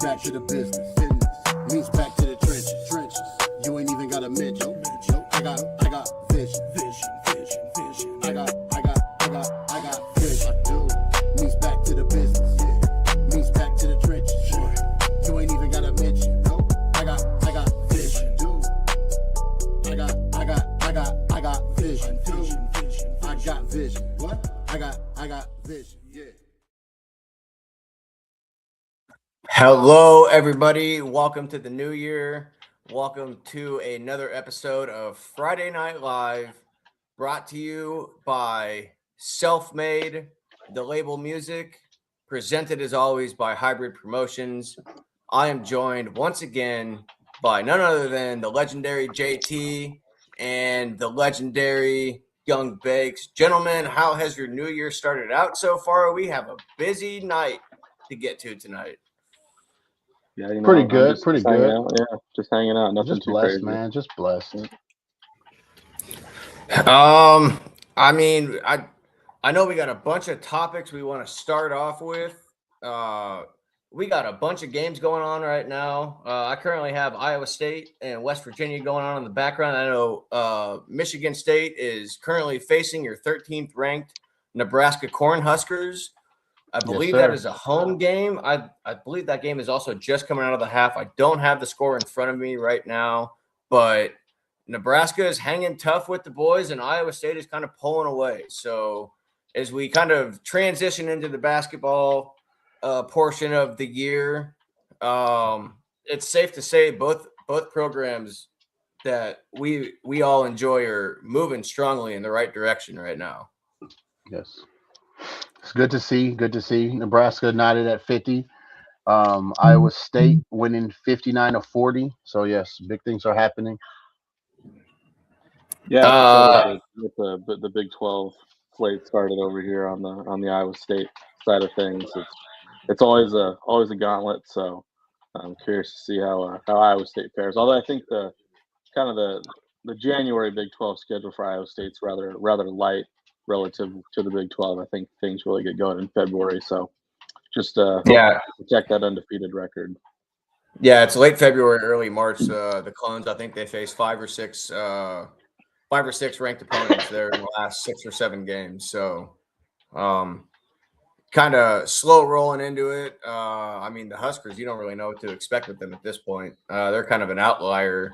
back to the business. Means back to the trenches. You ain't even got a mention. I got vision. I got vision. Means back to the business. Means back to the trenches. You ain't even got a mention. I got vision. I got vision. I got vision. What? I got vision. Yeah. Hello, everybody. Welcome to the new year. Welcome to another episode of Friday Night Live, brought to you by Self-Made, the label music, presented as always by Hybrid Promotions. I am joined once again by none other than the legendary JT and the legendary Young Bakes. Gentlemen, how has your new year started out so far? We have a busy night to get to tonight. Yeah, you know, Pretty good. just hanging out. Yeah, just hanging out. Nothing Just too blessed, crazy. man. Just blessed. I mean, I know we got a bunch of topics we want to start off with. We got a bunch of games going on right now. I currently have Iowa State and West Virginia going on in the background. I know Michigan State is currently facing your 13th ranked Nebraska Cornhuskers. I believe that is a home game. I believe that game is also just coming out of the half. I don't have the score in front of me right now, but Nebraska is hanging tough with the boys, and Iowa State is kind of pulling away. So as we kind of transition into the basketball portion of the year, it's safe to say both programs that we all enjoy are moving strongly in the right direction right now. Yes. It's good to see. Good to see. Nebraska knotted at 50. Iowa State winning 59-40. So, yes, big things are happening. Yeah, with the Big 12 slate started over here on the Iowa State side of things. It's always a gauntlet. So I'm curious to see how Iowa State fares. Although I think the January Big 12 schedule for Iowa State's rather light relative to the Big 12. I think things really get going in February. So just protect that undefeated record. Yeah, it's late February, early March. The Clones, I think they face five or six ranked opponents there in the last 6 or 7 games. So kind of slow rolling into it. I mean, the Huskers, you don't really know what to expect with them at this point. They're kind of an outlier.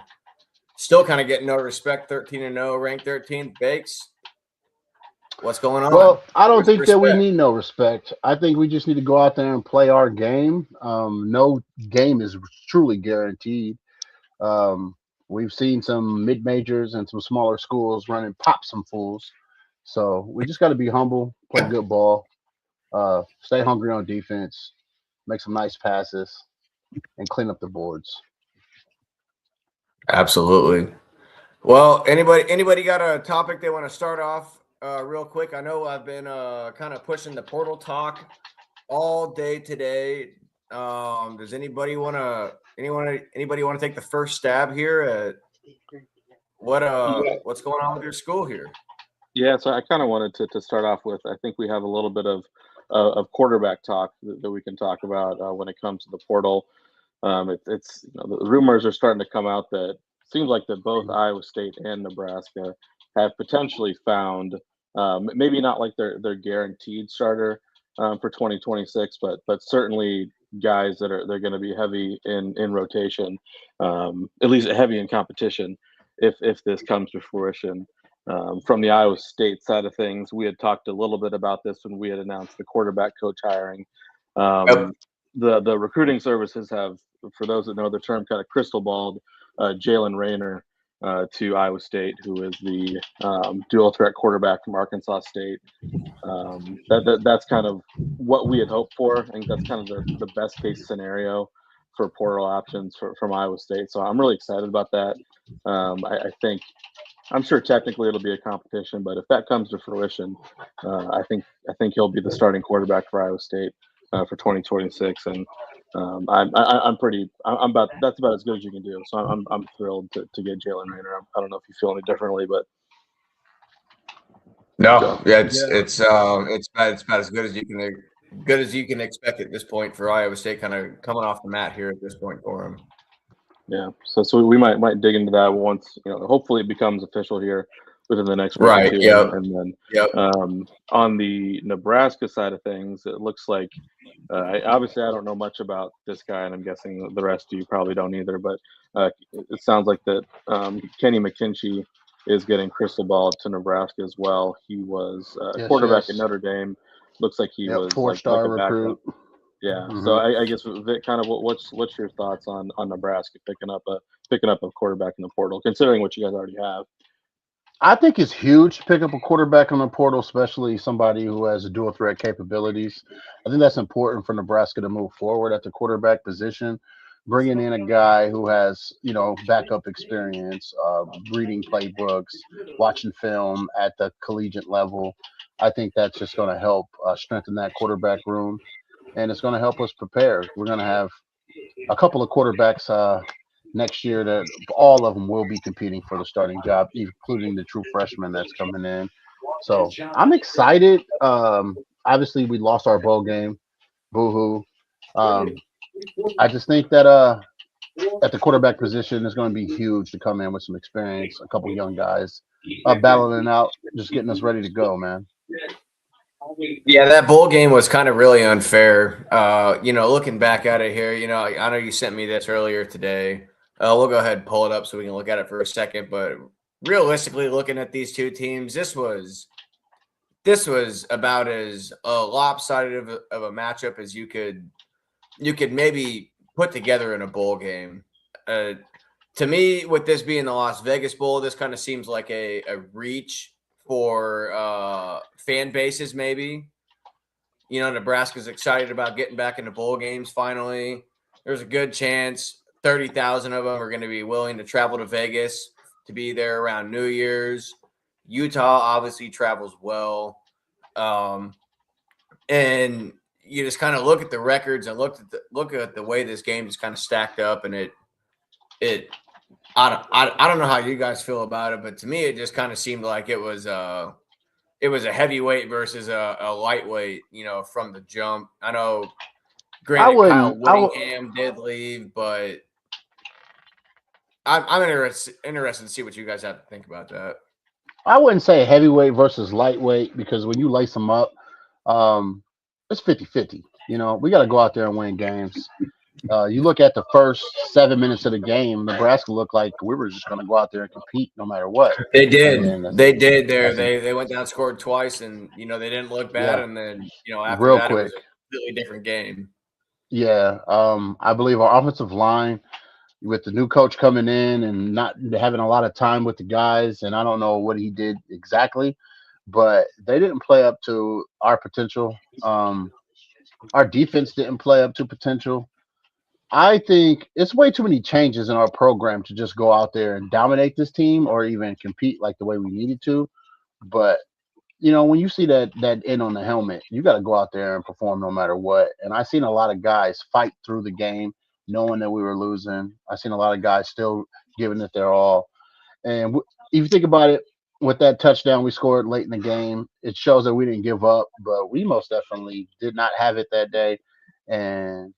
Still kind of getting no respect, 13-0, ranked 13th. Bakes, what's going on? Well, I don't think that we need no respect. I think we just need to go out there and play our game. No game is truly guaranteed. We've seen some mid-majors and some smaller schools running pop some fools. So we just got to be humble, play good ball, stay hungry on defense, make some nice passes, and clean up the boards. Absolutely. Well, anybody got a topic they want to start off real quick? I know I've been kind of pushing the portal talk all day today. Does anybody want to take the first stab here at what's going on with your school here? Yeah, so I kind of wanted to start off with, I think we have a little bit of quarterback talk that we can talk about when it comes to the portal. It's the rumors are starting to come out that it seems like that both Iowa State and Nebraska have potentially found maybe not like their guaranteed starter for 2026, but certainly guys that they're going to be heavy in rotation, at least heavy in competition if this comes to fruition. From the Iowa State side of things, we had talked a little bit about this when we had announced the quarterback coach hiring. The recruiting services have, for those that know the term, kind of crystal balled Jalen Rayner to Iowa State, who is the dual threat quarterback from Arkansas State. That's kind of what we had hoped for. I think that's kind of the best case scenario for portal options from Iowa State. So I'm really excited about that. I'm sure technically it'll be a competition, but if that comes to fruition, I think he'll be the starting quarterback for Iowa State for 2026, and that's about as good as you can do. So I'm thrilled to get Jalen Rayner. I don't know if you feel any differently, but no, yeah, it's about as good as you can good as you can expect at this point for Iowa State, kind of coming off the mat here at this point for them. Yeah, so we might dig into that once, hopefully it becomes official here within the next week or Right. two. Yep. And then Yep. on the Nebraska side of things, it looks like obviously I don't know much about this guy, and I'm guessing the rest of you probably don't either. But it sounds like that Kenny McKinchey is getting crystal balled to Nebraska as well. He was quarterback at Notre Dame. Looks like he was four-star like a recruit. backup. Yeah. Mm-hmm. So I guess Vic, kind of what's your thoughts on Nebraska picking up a quarterback in the portal, considering what you guys already have? I think it's huge to pick up a quarterback on the portal, especially somebody who has dual threat capabilities. I think that's important for Nebraska to move forward at the quarterback position. Bringing in a guy who has, backup experience, reading playbooks, watching film at the collegiate level. I think that's just going to help strengthen that quarterback room, and it's going to help us prepare. We're going to have a couple of quarterbacks next year that all of them will be competing for the starting job, including the true freshman that's coming in. So I'm excited. Obviously, we lost our bowl game. Boo-hoo. I just think that at the quarterback position is going to be huge to come in with some experience, a couple young guys battling out, just getting us ready to go, man. Yeah, that bowl game was kind of really unfair. Looking back at it here, I know you sent me this earlier today. We'll go ahead and pull it up so we can look at it for a second. But realistically, looking at these two teams, this was about as lopsided of a matchup as you could maybe put together in a bowl game. To me, with this being the Las Vegas Bowl, this kind of seems like a reach for fan bases, maybe. Nebraska's excited about getting back into bowl games finally. There's a good chance 30,000 of them are going to be willing to travel to Vegas to be there around New Year's. Utah obviously travels well. And you just kind of look at the records and look at the way this game is kind of stacked up, and I don't know how you guys feel about it, but to me it just kind of seemed like it was a heavyweight versus a lightweight, from the jump. I know, granted, Kyle Whittingham did leave, but I'm interested to see what you guys have to think about that. I wouldn't say heavyweight versus lightweight, because when you lace them up, it's 50-50. We got to go out there and win games. You look at the first 7 minutes of the game, Nebraska looked like we were just going to go out there and compete no matter what. They did. They did. They went down, scored twice, and they didn't look bad. Yeah. And then after real that, quick, it was a completely different game. Yeah, I believe our offensive line, with the new coach coming in and not having a lot of time with the guys, and I don't know what he did exactly, but they didn't play up to our potential. Our defense didn't play up to potential. I think it's way too many changes in our program to just go out there and dominate this team or even compete like the way we needed to. But when you see that N on the helmet, you got to go out there and perform no matter what. And I seen a lot of guys fight through the game, knowing that we were losing. I seen a lot of guys still giving it their all. And if you think about it, with that touchdown we scored late in the game, it shows that we didn't give up, but we most definitely did not have it that day. And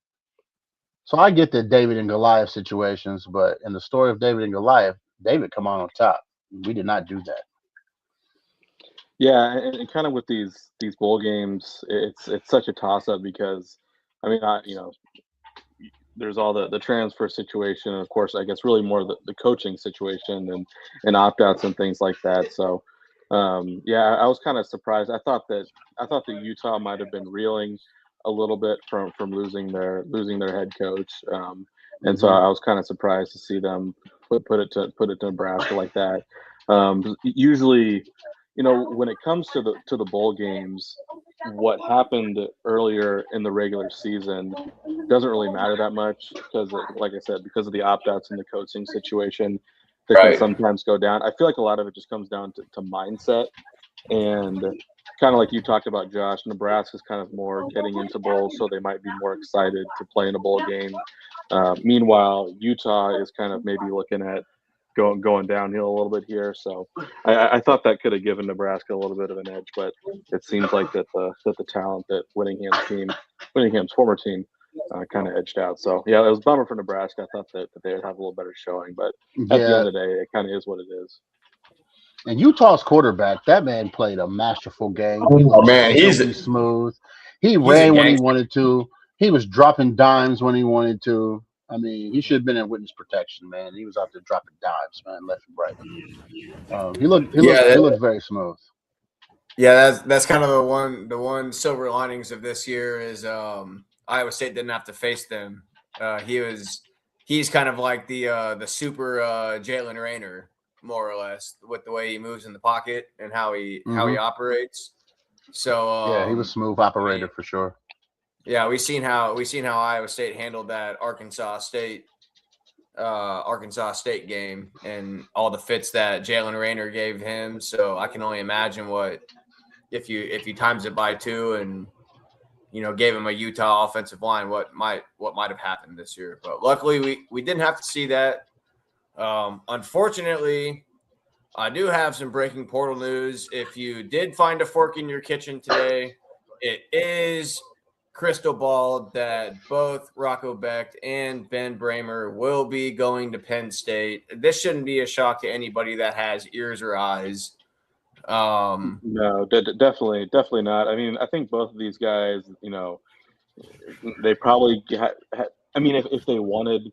so I get the David and Goliath situations, but in the story of David and Goliath, David come on top. We did not do that. Yeah, and kind of with these bowl games, it's such a toss up because, there's all the transfer situation, and of course, I guess really more the coaching situation and opt outs and things like that. So, I was kind of surprised. I thought that Utah might have been reeling a little bit from losing their head coach, and so I was kind of surprised to see them put it to Nebraska like that. Usually, when it comes to the bowl games, what happened earlier in the regular season doesn't really matter that much because, like I said, because of the opt-outs and the coaching situation that can sometimes go down. I feel like a lot of it just comes down to mindset, and kind of like you talked about, Josh, Nebraska's kind of more getting into bowls, so they might be more excited to play in a bowl game. Meanwhile, Utah is kind of maybe looking at going downhill a little bit here. So I thought that could have given Nebraska a little bit of an edge, but it seems like that the talent that Whittingham's former team, kind of edged out. So yeah, it was a bummer for Nebraska. I thought that they would have a little better showing, but at the Yeah, end of the day, it kind of is what it is. and Utah's quarterback, that man played a masterful game. He Oh looked man, silky smooth. He he's a ran when he gangster. wanted to. He was dropping dimes when he wanted to. I mean, he should have been in witness protection, man. He was out there dropping dimes, man, left and right. He Yeah, looked very smooth. yeah, that's kind of the one silver linings of this year is Iowa State didn't have to face them. He's kind of like the super Jalen Rayner, more or less, with the way he moves in the pocket and how he operates. So Yeah, he was smooth operator for sure. yeah, we've seen how Iowa State handled that Arkansas State game and all the fits that Jalen Rayner gave him. So I can only imagine what if you times it by 2 and gave him a Utah offensive line, what might have happened this year. But luckily we didn't have to see that. Unfortunately, I do have some breaking portal news. If you did find a fork in your kitchen today, it is crystal ball that both Rocco Becht and Ben Bramer will be going to Penn State. This shouldn't be a shock to anybody that has ears or eyes. No, definitely not. I mean, I think both of these guys, they probably I mean, if they wanted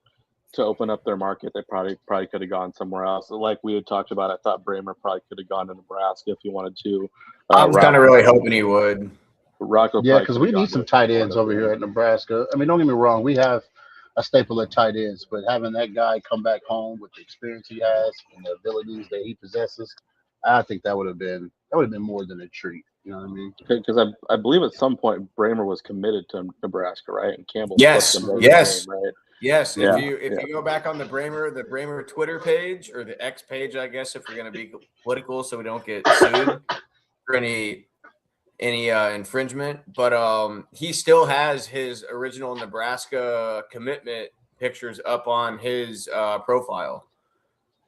to open up their market, they probably could have gone somewhere else. Like we had talked about, I thought Bramer probably could have gone to Nebraska if he wanted to. I was kind of really hoping he would. Rocco, yeah, because we need some tight ends over here at Nebraska. I mean, don't get me wrong, we have a staple of tight ends, but having that guy come back home with the experience he has and the abilities that he possesses, I think that would have been more than a treat. You know what I mean? Because I believe at some point Bramer was committed to Nebraska, right? And Campbell Yes, flipped him late in yes. the game, right? Yes, Yeah, if you go back on the Bramer Twitter page or the X page, I guess, if we're going to be political, so we don't get sued for any infringement, but he still has his original Nebraska commitment pictures up on his profile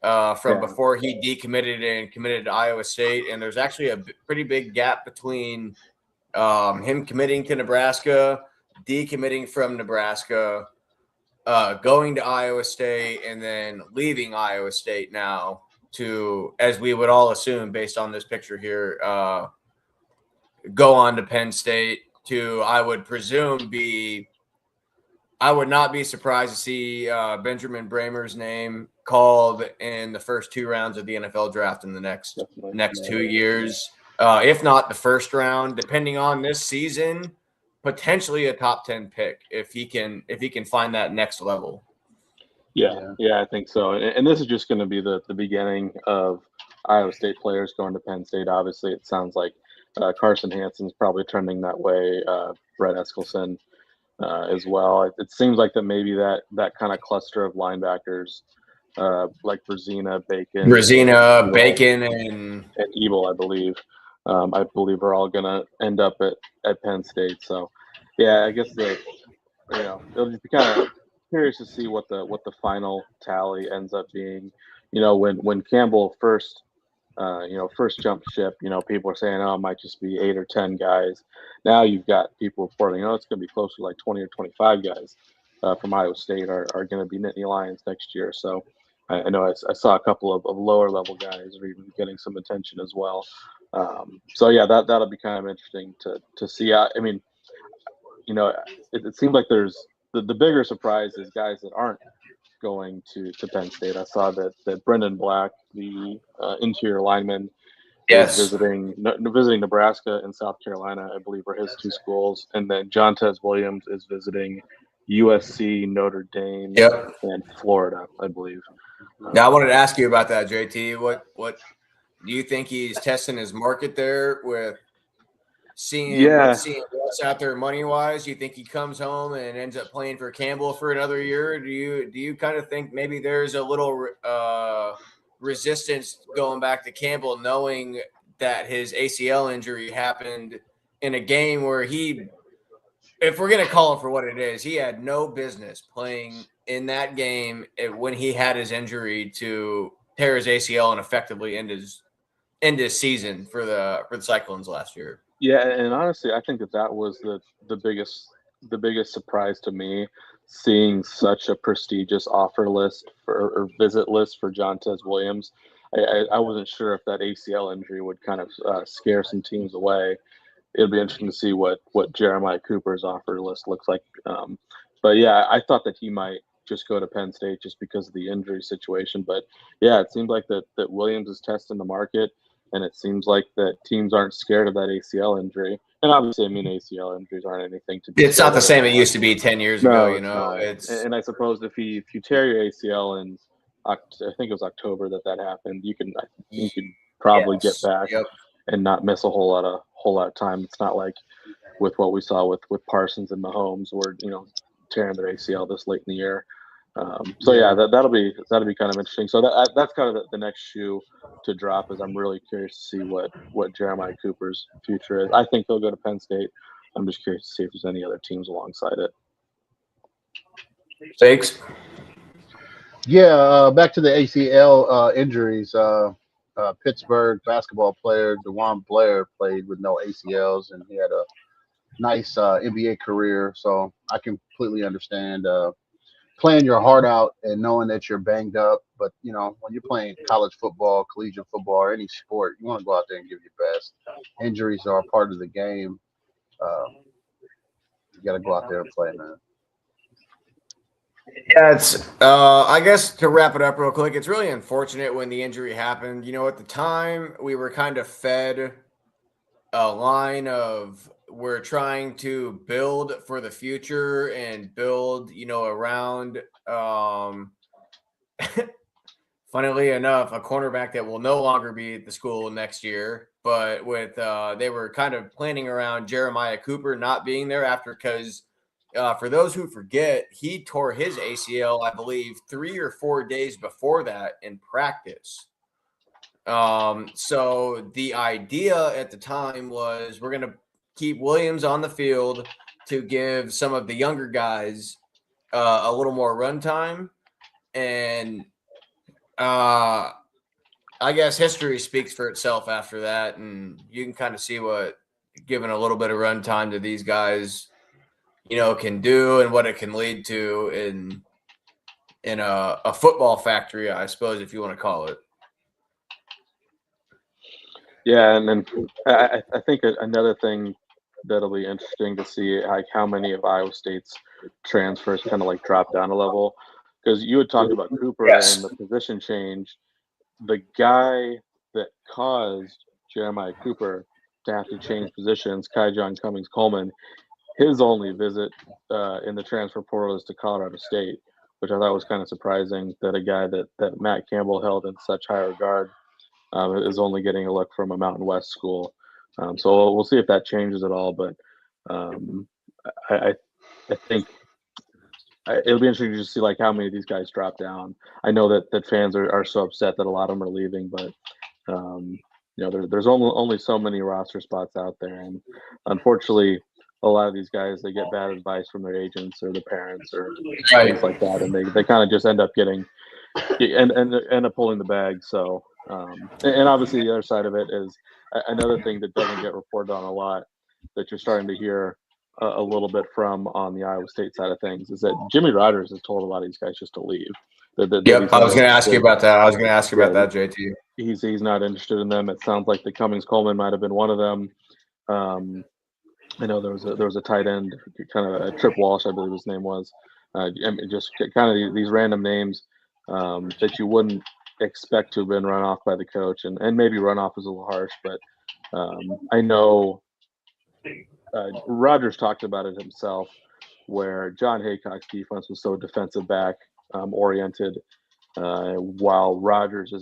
from before he decommitted and committed to Iowa State, and there's actually a pretty big gap between him committing to Nebraska, decommitting from Nebraska, going to Iowa State, and then leaving Iowa State now to, as we would all assume based on this picture here, go on to Penn State to, I would presume, I would not be surprised to see Benjamin Bramer's name called in the first 2 rounds of the NFL draft in the next 2 years, if not the first round, depending on this season. Potentially a top 10 pick if he can find that next level. Yeah, I think so. And this is just going to be the beginning of Iowa State players going to Penn State. Obviously, it sounds like Carson Hansen's probably trending that way. Brett Eskelson as well. It seems like that maybe that kind of cluster of linebackers, like Brazina, Bacon, and Ebel, I believe are all going to end up at Penn State. So, yeah, I guess it'll just be kind of curious to see what the final tally ends up being. When Campbell first jumped ship, people are saying, oh, it might just be 8 or 10 guys. Now you've got people reporting, it's going to be closer to like 20 or 25 guys from Iowa State are going to be Nittany Lions next year. So I know I saw a couple of lower level guys are even getting some attention as well. So yeah, that'll be kind of interesting to see. I mean, it seems like there's the bigger surprise is guys that aren't going to Penn State. I saw that Brendan Black, the interior lineman, is visiting Nebraska and South Carolina, I believe, are his 2 schools, and then Jontez Williams is visiting USC, Notre Dame, and Florida, I believe. Now, I wanted to ask you about that, JT. What do you think he's testing his market there with seeing what's out there money wise? You think he comes home and ends up playing for Campbell for another year? Do you kind of think maybe there's a little resistance going back to Campbell, knowing that his ACL injury happened in a game where if we're going to call it for what it is, he had no business playing in that game when he had his injury to tear his ACL and effectively end his season for the Cyclones last year. Yeah, and honestly, I think that was the biggest surprise to me, seeing such a prestigious offer list or visit list for Jontez Williams. I wasn't sure if that ACL injury would kind of scare some teams away. It'll be interesting to see what Jeremiah Cooper's offer list looks like. But yeah, I thought that he might just go to Penn State just because of the injury situation. But yeah, it seems like that Williams is testing the market, and it seems like that teams aren't scared of that ACL injury. And obviously, I mean, ACL injuries aren't anything to be. It's not the same it used to be 10 years ago. No, it's not. It's And I suppose if you tear your ACL in, I think it was October that happened, you can probably get back and not miss a whole lot of time. It's not like with what we saw with Parsons and Mahomes, where tearing their ACL this late in the year. So yeah, that'll be kind of interesting. So that's kind of the next shoe to drop. Is I'm really curious to see what Jeremiah Cooper's future is. I think he'll go to Penn State. I'm just curious to see if there's any other teams alongside it. Thanks. Yeah, back to the ACL injuries. Pittsburgh basketball player DeJuan Blair played with no ACLs, and he had a nice NBA career. So I completely understand playing your heart out and knowing that you're banged up. But when you're playing college football, collegiate football, or any sport, you want to go out there and give your best. Injuries are a part of the game. You got to go out there and play, man. Yeah, it's I guess to wrap it up real quick, it's really unfortunate when the injury happened. At the time we were kind of fed a line of we're trying to build for the future and build, around funnily enough, a cornerback that will no longer be at the school next year. But with they were kind of planning around Jeremiah Cooper not being there because for those who forget, he tore his ACL, I believe, 3 or 4 days before that in practice. So the idea at the time was we're going to keep Williams on the field to give some of the younger guys a little more run time. And I guess history speaks for itself after that. And you can kind of see what giving a little bit of run time to these guys can do and what it can lead to in a football factory, I suppose, if you want to call it. Yeah, and then I think another thing that'll be interesting to see, like how many of Iowa State's transfers kind of like drop down a level, because you had talked about Cooper and the position change. The guy that caused Jeremiah Cooper to have to change positions, Kai John Cummings Coleman, his only visit in the transfer portal is to Colorado State, which I thought was kind of surprising that a guy that Matt Campbell held in such high regard is only getting a look from a Mountain West school. So we'll see if that changes at all. But I think it'll be interesting to see like how many of these guys drop down. I know that fans are so upset that a lot of them are leaving, but there's only so many roster spots out there, and unfortunately, a lot of these guys, they get bad advice from their agents or their parents or things like that, and they kind of just end up getting and end up pulling the bag. So and obviously the other side of it is another thing that doesn't get reported on a lot that you're starting to hear a little bit from on the Iowa State side of things is that Jimmy Rogers has told a lot of these guys just to leave. Yep, I was going to ask you about that. That, JT. He's not interested in them. It sounds like the Cummings Coleman might have been one of them. I know there was a tight end, kind of a Trip Walsh, I believe his name was. Just kind of these random names that you wouldn't expect to have been run off by the coach, and maybe run off is a little harsh, but I know Rogers talked about it himself, where John Haycock's defense was so defensive back oriented, while Rogers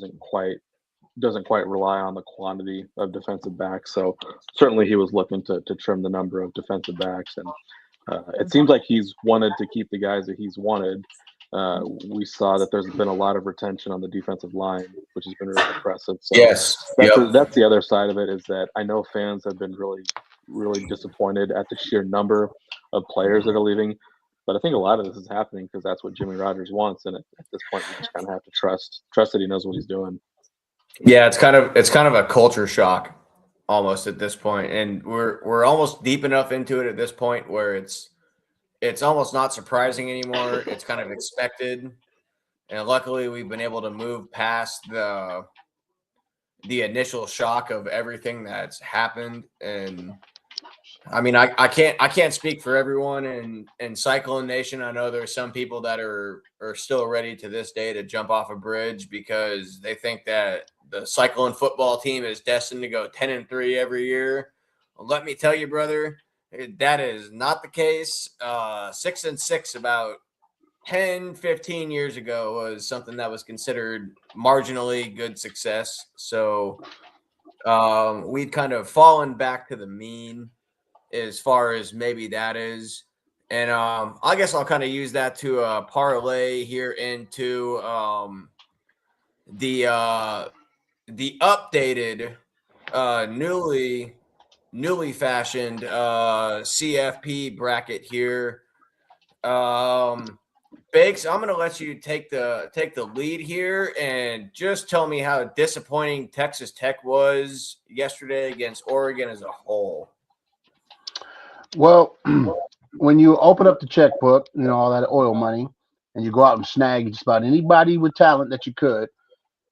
doesn't quite rely on the quantity of defensive backs. So certainly he was looking to trim the number of defensive backs, and it seems like he's wanted to keep the guys that he's wanted. We saw that there's been a lot of retention on the defensive line, which has been really impressive. So that's the other side of it, is that I know fans have been really, really disappointed at the sheer number of players that are leaving. But I think a lot of this is happening because that's what Jimmy Rodgers wants, and at this point, you just kind of have to trust that he knows what he's doing. Yeah, it's kind of a culture shock almost at this point, and we're almost deep enough into it at this point where it's almost not surprising anymore. It's kind of expected, and luckily we've been able to move past the initial shock of everything that's happened. And I mean, I can't speak for everyone in Cyclone Nation. I know there's some people that are still ready to this day to jump off a bridge because they think that the Cyclone football team is destined to go 10-3 every year. Well, let me tell you, brother, that is not the case. 6-6 about 10, 15 years ago was something that was considered marginally good success. So we'd kind of fallen back to the mean as far as maybe that is. And I guess I'll kind of use that to parlay here into the updated, newly fashioned CFP bracket here. Bakes, I'm gonna let you take the lead here and just tell me how disappointing Texas Tech was yesterday against Oregon as a whole. Well, when you open up the checkbook, all that oil money, and you go out and snag just about anybody with talent that you could,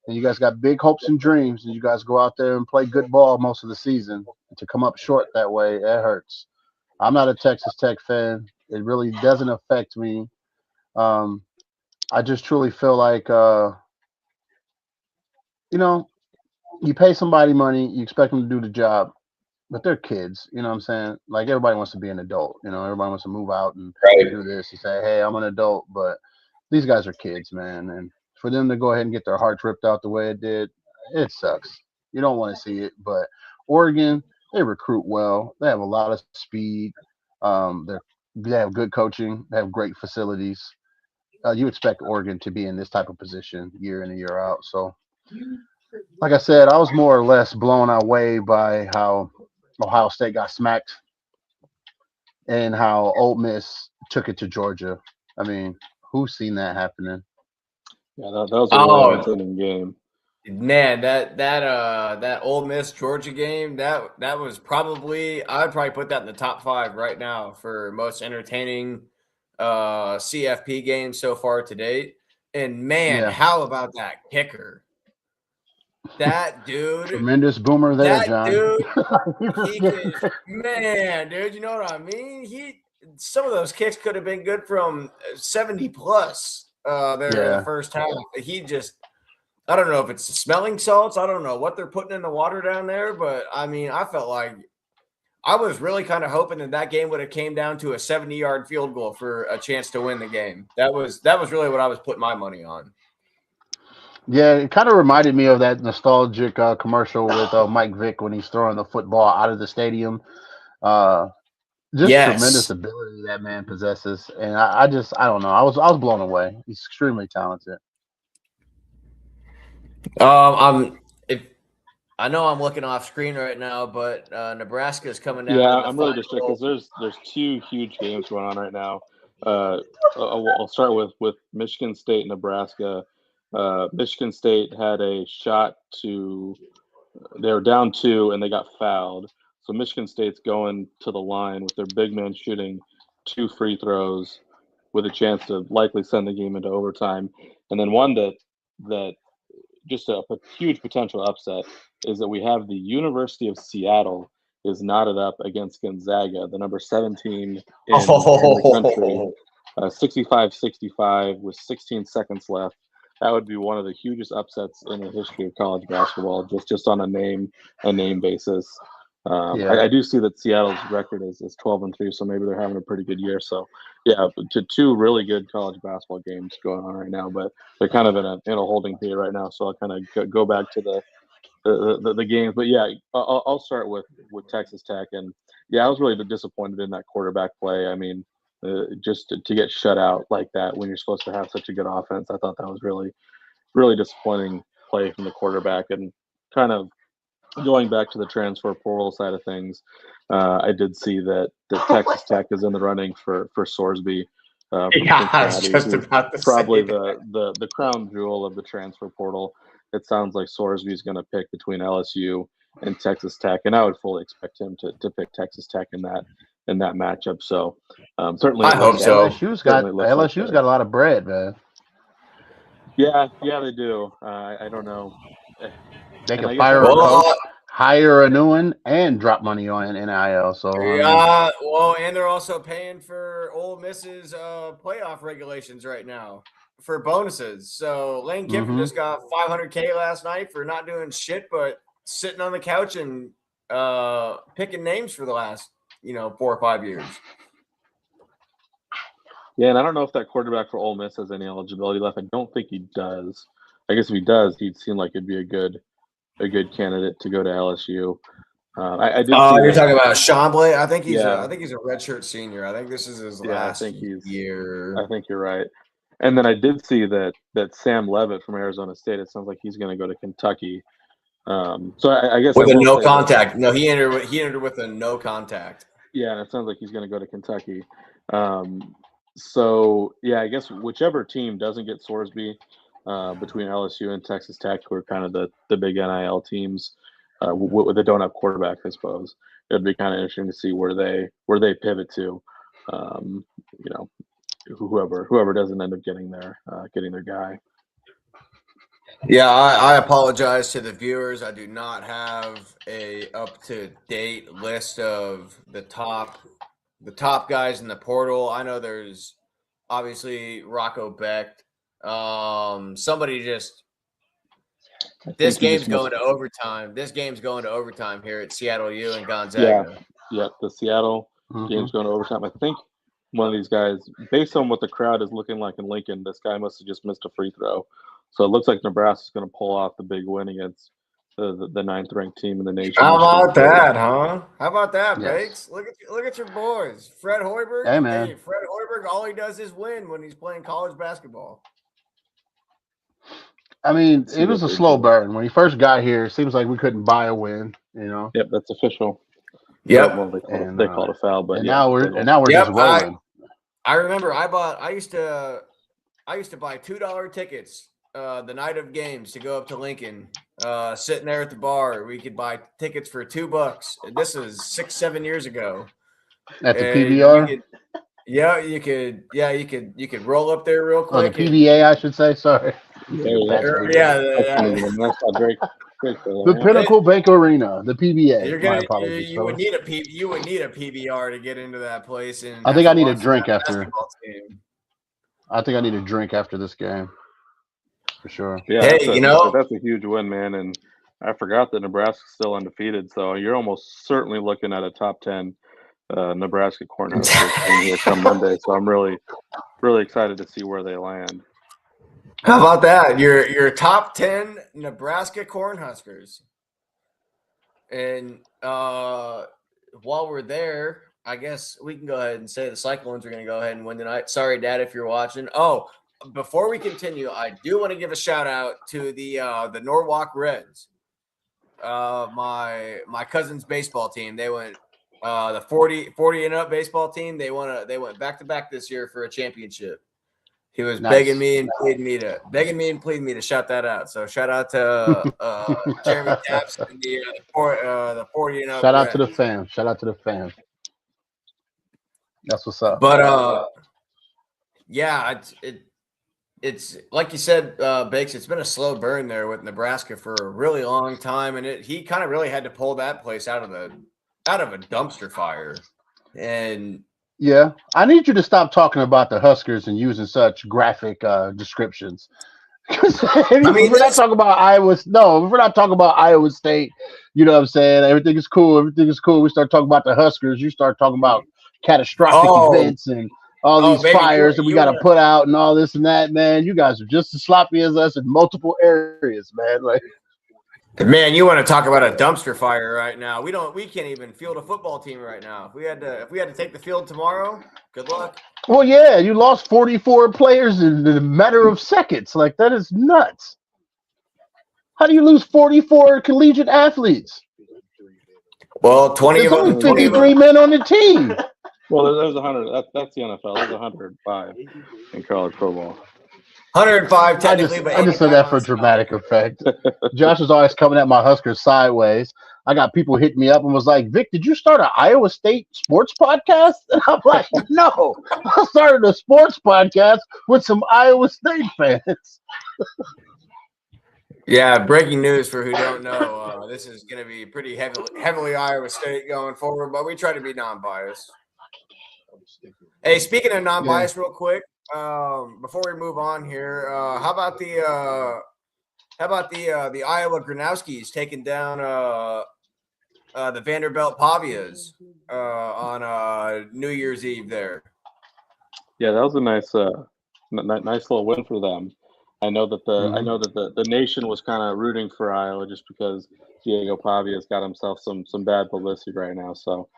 and you guys got big hopes and dreams, and you guys go out there and play good ball most of the season, and to come up short that way, it hurts. I'm not a Texas Tech fan. It really doesn't affect me. I just truly feel like, you pay somebody money, you expect them to do the job, but they're kids. You know what I'm saying? Like everybody wants to be an adult. Everybody wants to move out and do this and say, "Hey, I'm an adult." But these guys are kids, man, and for them to go ahead and get their hearts ripped out the way it did, it sucks. You don't want to see it. But Oregon, they recruit well. They have a lot of speed. They have good coaching. They have great facilities. You expect Oregon to be in this type of position year in and year out. So, like I said, I was more or less blown away by how Ohio State got smacked and how Ole Miss took it to Georgia. I mean, who's seen that happening? Yeah, that was a really entertaining game. Man, that Ole Miss Georgia game, that was probably, I would probably put that in the top 5 right now for most entertaining CFP games so far to date. And man, how about that kicker? That dude, tremendous boomer there, that John. Dude, man, dude, you know what I mean? Some of those kicks could have been good from 70 plus there in the first half. He just, I don't know if it's the smelling salts. I don't know what they're putting in the water down there, but I mean, I felt like I was really kind of hoping that game would have came down to a 70-yard field goal for a chance to win the game. That was really what I was putting my money on. Yeah, it kind of reminded me of that nostalgic commercial with Mike Vick when he's throwing the football out of the stadium. Tremendous ability that man possesses, and I don't know. I was blown away. He's extremely talented. I know I'm looking off screen right now, but Nebraska is coming down. Yeah, I'm really distracted because there's 2 huge games going on right now. I'll start with Michigan State, Nebraska. Michigan State had a shot they were down 2 and they got fouled. So Michigan State's going to the line with their big man shooting 2 free throws with a chance to likely send the game into overtime. And then one that just a huge potential upset is that we have the University of Seattle is knotted up against Gonzaga, the number 17 in the country, 65-65 with 16 seconds left. That would be one of the hugest upsets in the history of college basketball, just on a name basis. I do see that Seattle's record is 12-3, so maybe they're having a pretty good year. So, yeah, to 2 really good college basketball games going on right now, but they're kind of in a holding period right now. So I'll kind of go back to the games. But yeah, I'll start with Texas Tech, and yeah, I was really disappointed in that quarterback play. I mean, just to get shut out like that when you're supposed to have such a good offense, I thought that was really, really disappointing play from the quarterback. And kind of going back to the transfer portal side of things, I did see that Texas Tech is in the running for Sorsby. Yeah, I was Cincinnati, just who's about to probably say that. the crown jewel of the transfer portal. It sounds like Sorsby's going to pick between LSU and Texas Tech, and I would fully expect him to pick Texas Tech in that matchup. So certainly, I hope so. LSU's got a lot of bread, man. Yeah, they do. I don't know. They And I can guess fire a Well, coach, hire a new one, and drop money on NIL. So yeah, well, and they're also paying for Ole Miss's playoff regulations right now for bonuses. So Lane Kiffin just got $500K last night for not doing shit but sitting on the couch and picking names for the last 4 or 5 years. Yeah, and I don't know if that quarterback for Ole Miss has any eligibility left. I don't think he does. I guess if he does, he'd seem like it'd be a good candidate to go to LSU. I did. You're talking about Chambly? I think he's Yeah. I think he's a redshirt senior. I think this is his last year. I think you're right. And then I did see that Sam Levitt from Arizona State. It sounds like he's going to go to Kentucky. So I guess With I a will no say contact. No, he entered with a no contact. Yeah, and it sounds like he's going to go to Kentucky. So yeah, I guess whichever team doesn't get Sorsby between LSU and Texas Tech, who are kind of the big NIL teams, with the don't have quarterback, I suppose it'd be kind of interesting to see where they pivot to. Whoever doesn't end up getting their guy. Yeah, I apologize to the viewers. I do not have a up-to-date list of the top guys in the portal. I know there's obviously Rocco Becht. Somebody just this game's going to overtime. This game's going to overtime here at Seattle U and Gonzaga. Yeah, the Seattle game's going to overtime. I think one of these guys, based on what the crowd is looking like in Lincoln, this guy must have just missed a free throw. So it looks like Nebraska's going to pull off the big win against the ninth-ranked team in the nation. How about that, huh? How about that, Yes. Bakes? Look at your boys. Fred Hoiberg. Hey, man. Fred Hoiberg, all he does is win when he's playing college basketball. I mean, it was a slow burn. When he first got here, it seems like we couldn't buy a win, Yep, that's official. Yep. Well, they call it a foul, but now we're just rolling. I remember I used to buy $2 tickets the night of games to go up to Lincoln, sitting there at the bar. We could buy tickets for $2. This is 6-7 years ago. At the PBR? You could roll up there real quick. Oh, the PBA, I should say. Sorry. The Pinnacle Bank Arena, the PBA. You would need a PBR to get into that place. And I think I need a drink after. I think I need a drink after this game, for sure. Yeah, that's a huge win, man. And I forgot that Nebraska's still undefeated, so you're almost certainly looking at a top 10 Nebraska Cornhuskers here come Monday. So I'm really, really excited to see where they land. How about that? Your top 10 Nebraska Cornhuskers. And while we're there, I guess we can go ahead and say the Cyclones are going to go ahead and win tonight. Sorry, Dad, if you're watching. Oh, before we continue, I do want to give a shout out to the Norwalk Reds. My cousin's baseball team. They went the 40 and up baseball team. They went back to back this year for a championship. He was begging me and pleading me to shout that out. So shout out to Jeremy Taps and the 40 and up. Shout out to the fans. Shout out to the fans. That's what's up. But yeah, it's like you said, Bakes. It's been a slow burn there with Nebraska for a really long time, and he kind of really had to pull that place out of a dumpster fire. And yeah, I need you to stop talking about the Huskers and using such graphic descriptions. We're not talking about Iowa. No, we're not talking about Iowa State. You know what I'm saying? Everything is cool. Everything is cool. We start talking about the Huskers. You start talking about catastrophic events and all these fires that we got to put out and all this and that. Man, you guys are just as sloppy as us in multiple areas, man. Like, man, you want to talk about a dumpster fire right now? We can't even field a football team right now. If we had to take the field tomorrow, good luck. Well, yeah, you lost 44 players in a matter of seconds. Like, that is nuts. How do you lose 44 collegiate athletes? Well, 20 There's of them. only 53 men on the team. Well, there's 100. That's the NFL. There's 105 in college football. 105 I technically, just but I just said 85 that on for the side. dramatic effect. Josh was always coming at my Huskers sideways. I got people hitting me up and was like, "Vic, did you start an Iowa State sports podcast?" And I'm like, "No, I started a sports podcast with some Iowa State fans." Yeah, breaking news for who don't know. This is going to be pretty heavily Iowa State going forward, but we try to be non-biased. Hey, speaking of non-biased, real quick, before we move on here, how about the Iowa Gronowskis taking down the Vanderbilt Pavias on New Year's Eve there? Yeah, that was a nice little win for them. I know that the nation was kind of rooting for Iowa just because Diego Pavia's got himself some bad publicity right now. So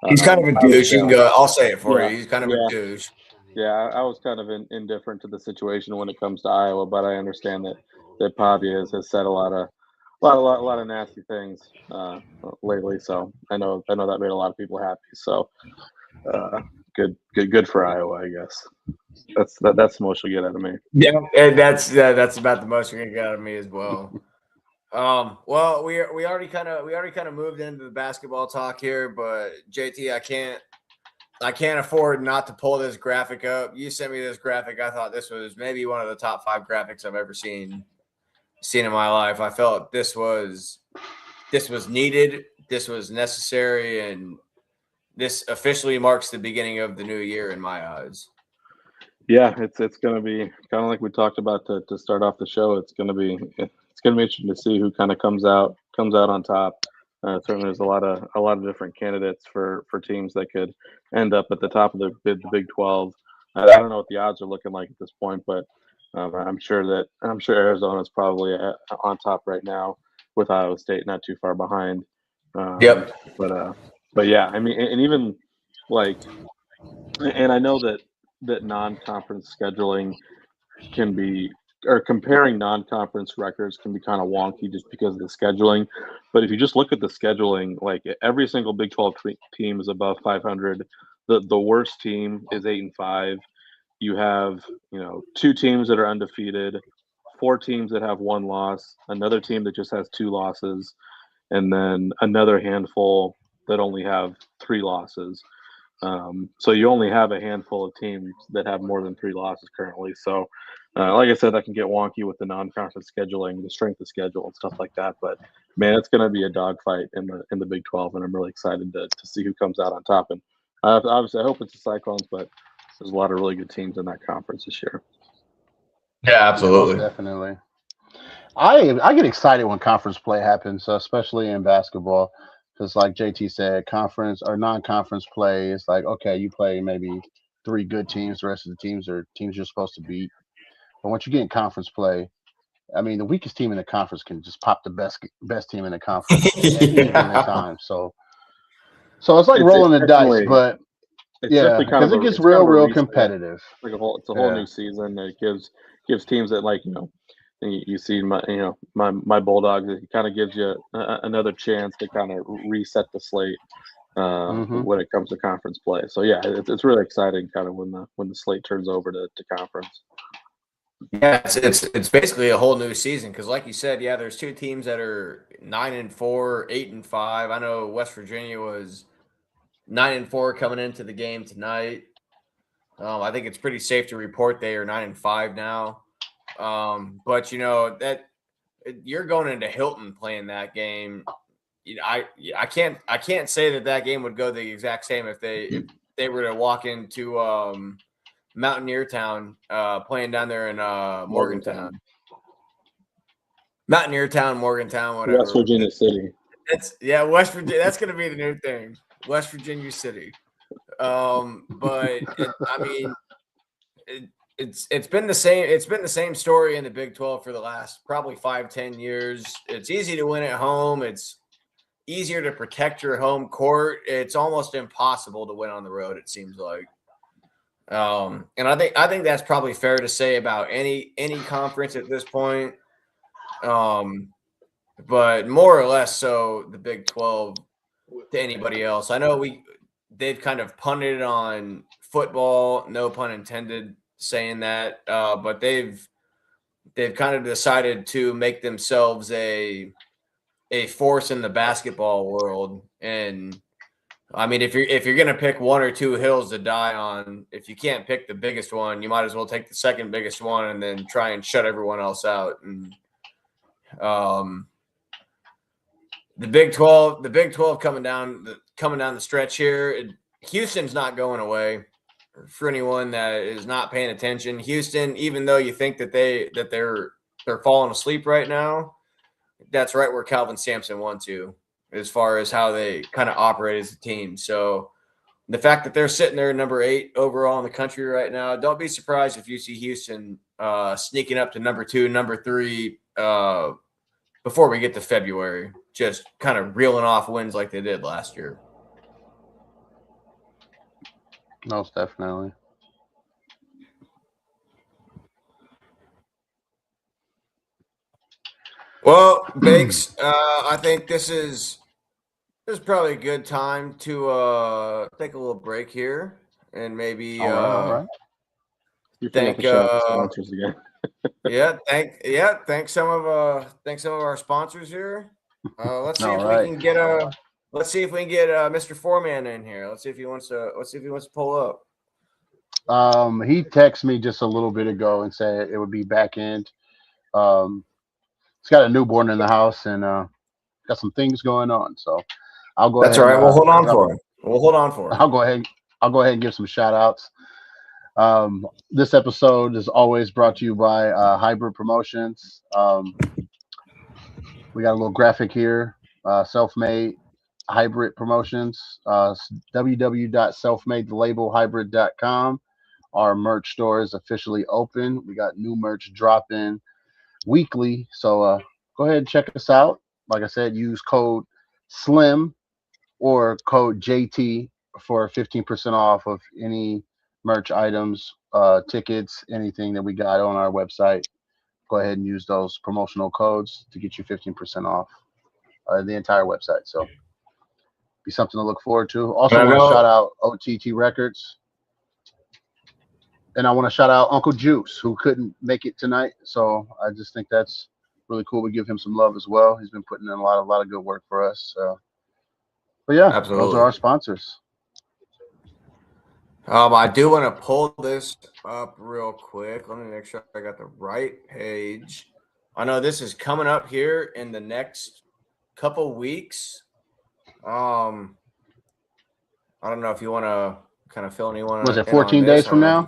he's kind of a douche. You can go. I'll say it for Yeah, you. He's kind of a douche. Yeah, I was kind of indifferent to the situation when it comes to Iowa, but I understand that Pavia has said a lot of nasty things lately. So I know that made a lot of people happy. So good for Iowa, I guess. That's the most you'll get out of me. Yeah, and that's about the most you're gonna get out of me as well. Well, we already kind of moved into the basketball talk here, but JT, I can't afford not to pull this graphic up. You sent me this graphic. I thought this was maybe one of the top 5 graphics I've ever seen in my life. I felt this was needed, this was necessary, and this officially marks the beginning of the new year in my eyes. Yeah, it's going to be kind of like we talked about to start off the show. It's going to be interesting to see who kind of comes out on top. Certainly, there's a lot of different candidates for teams that could end up at the top of the Big 12. I don't know what the odds are looking like at this point, but I'm sure Arizona's probably on top right now with Iowa State not too far behind. Yep. But yeah, I mean, and even like, and I know that non-conference scheduling can be, or comparing non-conference records can be kind of wonky just because of the scheduling. But if you just look at the scheduling, like every single Big 12 team is above 500. The worst team is 8-5. You have 2 teams that are undefeated, 4 teams that have 1 loss, another team that just has 2 losses, and then another handful that only have 3 losses. So you only have a handful of teams that have more than 3 losses currently. So, like I said, that can get wonky with the non-conference scheduling, the strength of schedule, and stuff like that. But man, it's going to be a dogfight in the Big 12, and I'm really excited to see who comes out on top. And obviously, I hope it's the Cyclones, but there's a lot of really good teams in that conference this year. Yeah, absolutely. Yeah, most definitely. I get excited when conference play happens, especially in basketball. Because like JT said, conference or non-conference play is like, okay, you play maybe 3 good teams. The rest of the teams are teams you're supposed to beat. But once you get in conference play, I mean, the weakest team in the conference can just pop the best team in the conference at any given time. So it's like rolling the dice, but yeah, because it gets real competitive. It's a whole new season. It gives teams that you see my Bulldogs. It kind of gives you another chance to kind of reset the slate when it comes to conference play. So yeah, it's really exciting kind of when the slate turns over to conference. Yeah, it's basically a whole new season because, like you said, yeah, there's 2 teams that are 9-4, 8-5. I know West Virginia was 9-4 coming into the game tonight. I think it's pretty safe to report they are 9-5 now. But that you're going into Hilton playing that game. I can't say that game would go the exact same if they were to walk into Mountaineer Town playing down there in Morgantown. Mountaineer Town, Morgantown, whatever. West Virginia City. West Virginia. That's going to be the new thing. West Virginia City. But it's been the same. It's been the same story in the Big 12 for the last probably 5-10 years. It's easy to win at home. It's easier to protect your home court. It's almost impossible to win on the road, it seems like. And I think that's probably fair to say about any conference at this point. But more or less so the Big 12 to anybody else. I know they've kind of punted on football, no pun intended saying that, but they've kind of decided to make themselves a force in the basketball world. And I mean, if you're gonna pick one or two hills to die on, if you can't pick the biggest one, you might as well take the second biggest one and then try and shut everyone else out. And the Big 12 coming down the stretch here. Houston's not going away. For anyone that is not paying attention, Houston, even though you think that they're falling asleep right now, that's right where Calvin Sampson went to, as far as how they kind of operate as a team. So the fact that they're sitting there number 8 overall in the country right now, don't be surprised if you see Houston sneaking up to number 2, number 3 before we get to February, just kind of reeling off wins like they did last year. Most definitely. Well, Bakes, I think this is probably a good time to take a little break here and maybe All right. You forgot to shout out the sponsors again. thank some of our sponsors here. Let's see if we can get Mr. Foreman in here. Let's see if he wants to pull up. He texted me just a little bit ago and said it would be back end. He's got a newborn in the house and got some things going on. So I'll go ahead. That's all right. We'll hold on for him. I'll go ahead and give some shout outs. This episode is always brought to you by Hybrid Promotions. We got a little graphic here. Self-made Hybrid Promotions. www.selfmadelabelhybrid.com. Our merch store is officially open. We got new merch dropping weekly. So go ahead and check us out. Like I said, use code SLIM or code JT for 15% off of any merch items, tickets, anything that we got on our website. Go ahead and use those promotional codes to get you 15% off the entire website. So be something to look forward to. Also want to shout out OTT Records. And I want to shout out Uncle Juice, who couldn't make it tonight. So I just think that's really cool. We give him some love as well. He's been putting in a lot of good work for us. But yeah, absolutely. Those are our sponsors. I do want to pull this up real quick. Let me make sure I got the right page. I know this is coming up here in the next couple weeks. I don't know if you want to kind of fill anyone. Was it 14 days from now?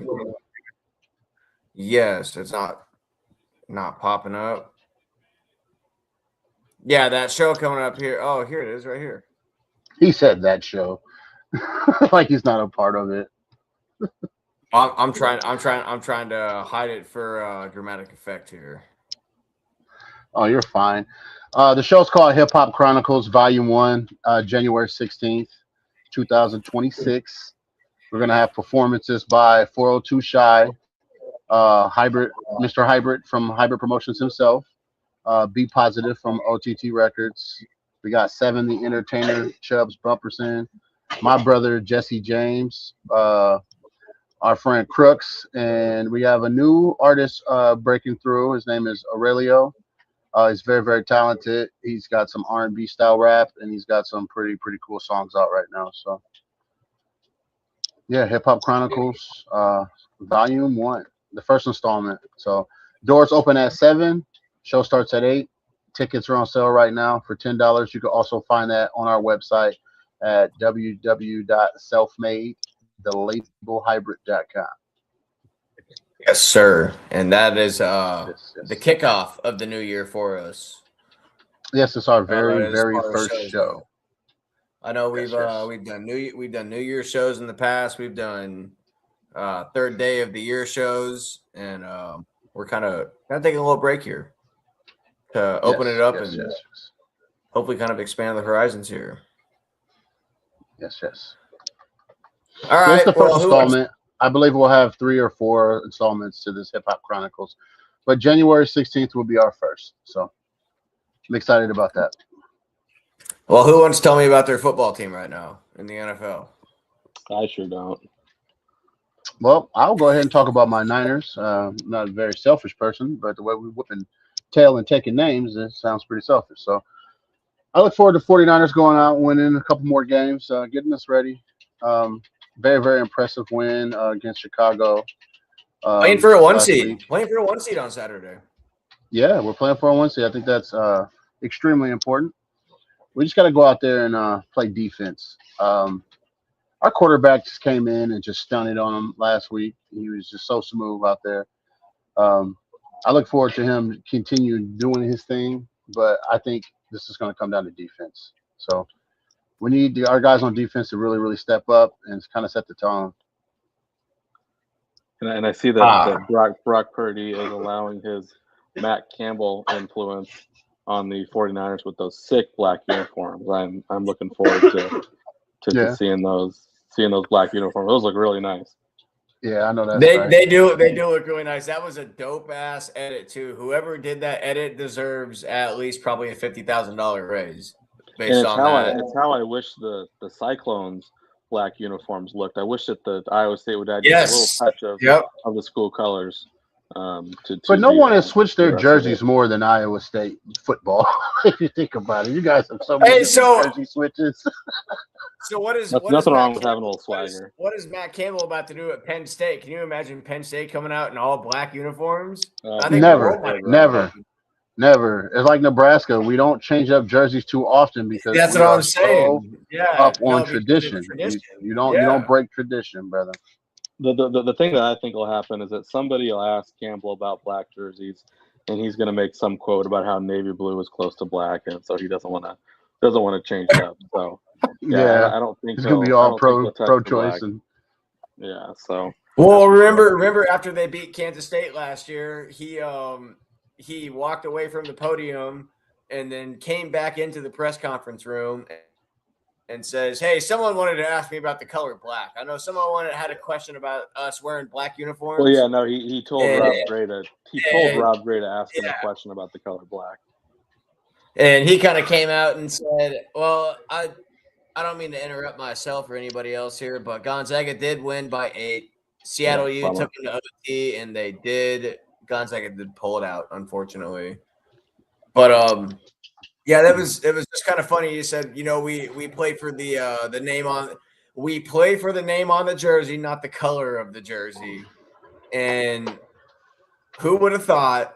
Yes, it's not popping up. Yeah, that show coming up here. Oh, here it is, right here. He said that show, like he's not a part of it. I'm trying to hide it for dramatic effect here. Oh, you're fine. The show's called Hip Hop Chronicles Volume 1, January 16th, 2026. We're going to have performances by 402 Shy, Hybrid, Mr. Hybrid from Hybrid Promotions himself, Be Positive from OTT Records. We got Seven the Entertainer, Chubbs Bumperson, my brother Jesse James, our friend Crooks, and we have a new artist breaking through. His name is Aurelio. He's very, very talented. He's got some R&B style rap, and he's got some pretty cool songs out right now. So, yeah, Hip Hop Chronicles, Volume 1, the first installment. So, doors open at 7. Show starts at 8. Tickets are on sale right now for $10. You can also find that on our website at www.selfmadelabelhybrid.com. Yes, sir. And that is the kickoff of the new year for us. Yes, it's our very first show. I know we've done New Year shows in the past. We've done third day of the year shows, and we're kind of taking a little break here to open it up and hopefully kind of expand the horizons here. Yes. All right. It's the first installment. I believe we'll have 3 or 4 installments to this Hip Hop Chronicles, but January 16th will be our first. So I'm excited about that. Well, who wants to tell me about their football team right now in the NFL? I sure don't. Well, I'll go ahead and talk about my Niners. Not a very selfish person, but the way we whipping tail and taking names, it sounds pretty selfish. So I look forward to 49ers going out, winning a couple more games, getting us ready. Um, very, very impressive win against Chicago Playing for a one last seed. week. Playing for a one seed on Saturday. Yeah, we're playing for a 1 seed. I think that's extremely important. We just got to go out there and play defense. Our quarterback just came in and just stunted on him last week. He was just so smooth out there. Um, I look forward to him continue doing his thing, but I think this is going to come down to defense. So we need our guys on defense to really, really step up and kind of set the tone. And I see that Brock Purdy is allowing his Matt Campbell influence on the 49ers with those sick black uniforms. I'm looking forward to seeing those black uniforms. Those look really nice. Yeah, I know that's They right. they do look really nice. That was a dope ass edit too. Whoever did that edit deserves at least probably a $50,000 raise based on that. It's how I wish the Cyclones black uniforms looked. I wish that the Iowa State would add Yes. just a little touch of the school colors. But no one has switched their jerseys more than Iowa State football. If you think about it, you guys have so many jersey switches. So what is nothing wrong with having a little swagger? What is Matt Campbell about to do at Penn State? Can you imagine Penn State coming out in all black uniforms? I think Never. It's like Nebraska. We don't change up jerseys too often because that's what I'm saying. Up on tradition. You don't break tradition, brother. The thing that I think will happen is that somebody will ask Campbell about black jerseys, and he's going to make some quote about how navy blue is close to black, and so he doesn't want to change it up. So I don't think it's going to be all pro-choice and So well, remember after they beat Kansas State last year, he walked away from the podium and then came back into the press conference room and says, "Hey, someone wanted to ask me about the color black. I know someone had a question about us wearing black uniforms." Well, yeah, no, he told Rob Gray to ask him a question about the color black. And he kind of came out and said, "Well, I don't mean to interrupt myself or anybody else here, but Gonzaga did win by 8. Seattle U took it to OT, and they did. Gonzaga did pull it out, unfortunately. But it was just kind of funny. You said, we play for the name on the jersey, not the color of the jersey. And who would have thought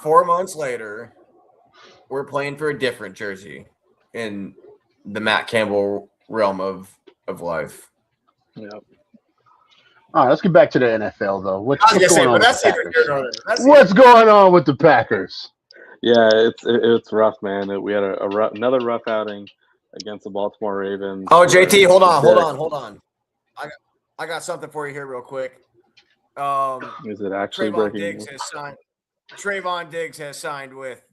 4 months later we're playing for a different jersey in the Matt Campbell realm of life. Yep. All right, let's get back to the NFL though. What's What's going on with the Packers? Yeah, it's rough, man. We had another rough outing against the Baltimore Ravens. Oh, JT, hold on. I got something for you here real quick. Is it actually breaking? Trayvon Diggs has signed with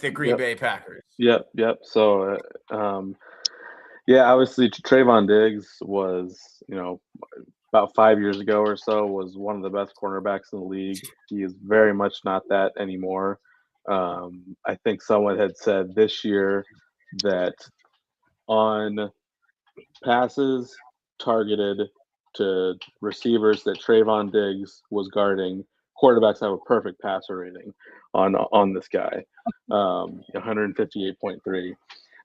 the Green Bay Packers. Yep. So, obviously Trayvon Diggs was, about 5 years ago or so, was one of the best cornerbacks in the league. He is very much not that anymore. I think someone had said this year that on passes targeted to receivers that Trayvon Diggs was guarding, quarterbacks have a perfect passer rating on this guy, 158.3.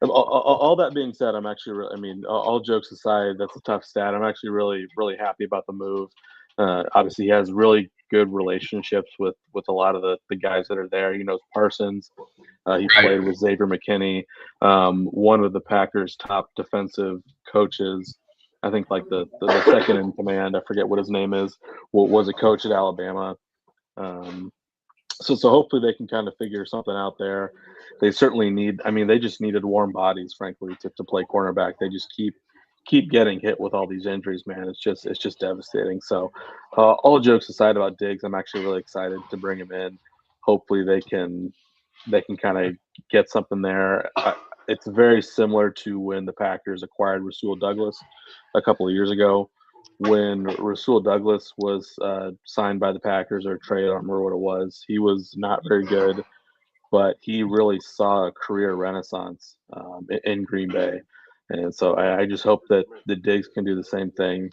All that being said, I'm actually, all jokes aside, that's a tough stat. I'm actually really, really happy about the move. Obviously, he has really good relationships with a lot of the guys that are there. He knows Parsons. He played with Xavier McKinney, one of the Packers' top defensive coaches. I think like the second in command, I forget what his name is, was a coach at Alabama. So hopefully they can kind of figure something out there. They certainly they just needed warm bodies, frankly, to play cornerback. They just keep getting hit with all these injuries, man. It's just devastating. So all jokes aside about Diggs, I'm actually really excited to bring him in. Hopefully they can kind of get something there. It's very similar to when the Packers acquired Rasul Douglas a couple of years ago. When Rasul Douglas was signed by the Packers or traded, I don't remember what it was. He was not very good, but he really saw a career renaissance in Green Bay. And so I just hope that the Diggs can do the same thing.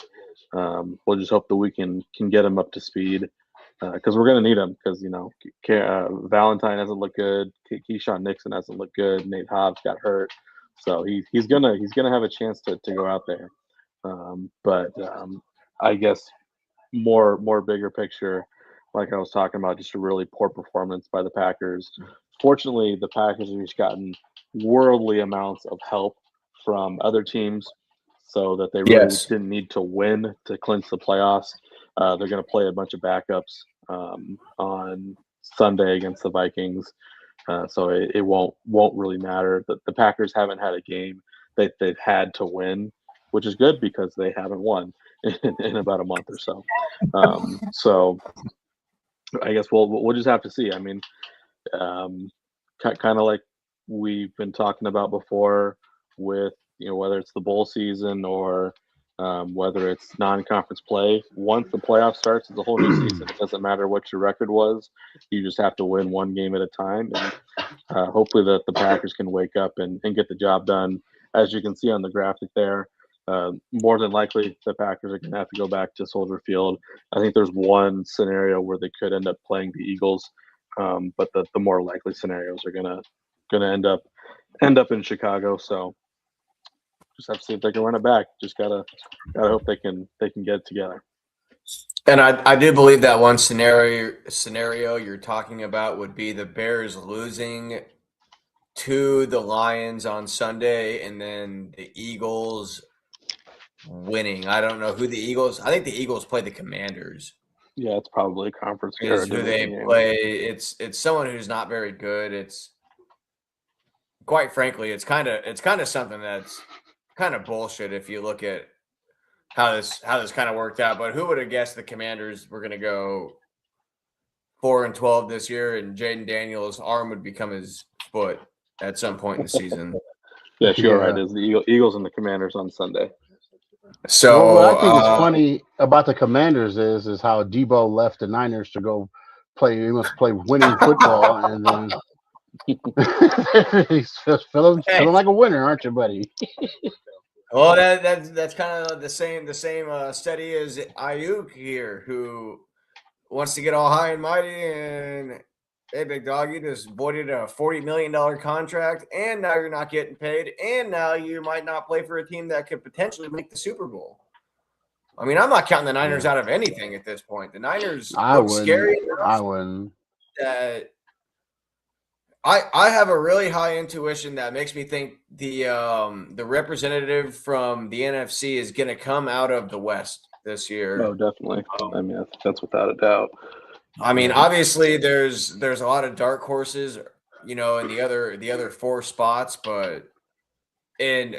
We'll just hope that we can get him up to speed because we're going to need him because, Valentine hasn't looked good. Keyshawn Nixon hasn't looked good. Nate Hobbs got hurt. So he's gonna have a chance to go out there. But I guess more bigger picture, like I was talking about, just a really poor performance by the Packers. Fortunately, the Packers have just gotten worldly amounts of help from other teams so that they really Yes. didn't need to win to clinch the playoffs. They're going to play a bunch of backups on Sunday against the Vikings. So it won't really matter. The Packers haven't had a game that they've had to win, which is good because they haven't won in about a month or so. So I guess we'll just have to see. I mean, kind of like we've been talking about before with whether it's the bowl season or whether it's non-conference play. Once the playoff starts, it's a whole new season. It doesn't matter what your record was; you just have to win one game at a time. And hopefully, that the Packers can wake up and get the job done. As you can see on the graphic there, more than likely the Packers are going to have to go back to Soldier Field. I think there's one scenario where they could end up playing the Eagles, but the more likely scenarios are going to end up in Chicago. So just have to see if they can run it back. Just gotta hope they can get it together. And I do believe that one scenario you're talking about would be the Bears losing to the Lions on Sunday and then the Eagles winning. I don't know who the Eagles. I think the Eagles play the Commanders. Yeah, it's probably a conference Is who they game. play. It's someone who's not very good. It's quite frankly, it's kind of something that's kind of bullshit if you look at how this kind of worked out. But who would have guessed the Commanders were going to go 4-12 this year, and Jaden Daniels' arm would become his foot at some point in the season? Yeah, sure. Right. It's the Eagles and the Commanders on Sunday. So what I think is funny about the Commanders is how Debo left the Niners to go play. He must play winning football, and then he's feeling like a winner, aren't you, buddy? Well, that's kind of the same study as Ayuk here, who wants to get all high and mighty, and hey, big dog, you just voided a $40 million contract, and now you're not getting paid, and now you might not play for a team that could potentially make the Super Bowl. I mean, I'm not counting the Niners out of anything at this point. The Niners look scary enough. I wouldn't. I have a really high intuition that makes me think the representative from the NFC is going to come out of the West this year. Oh, definitely. I mean, that's without a doubt. I mean, obviously, there's a lot of dark horses, in the other four spots, and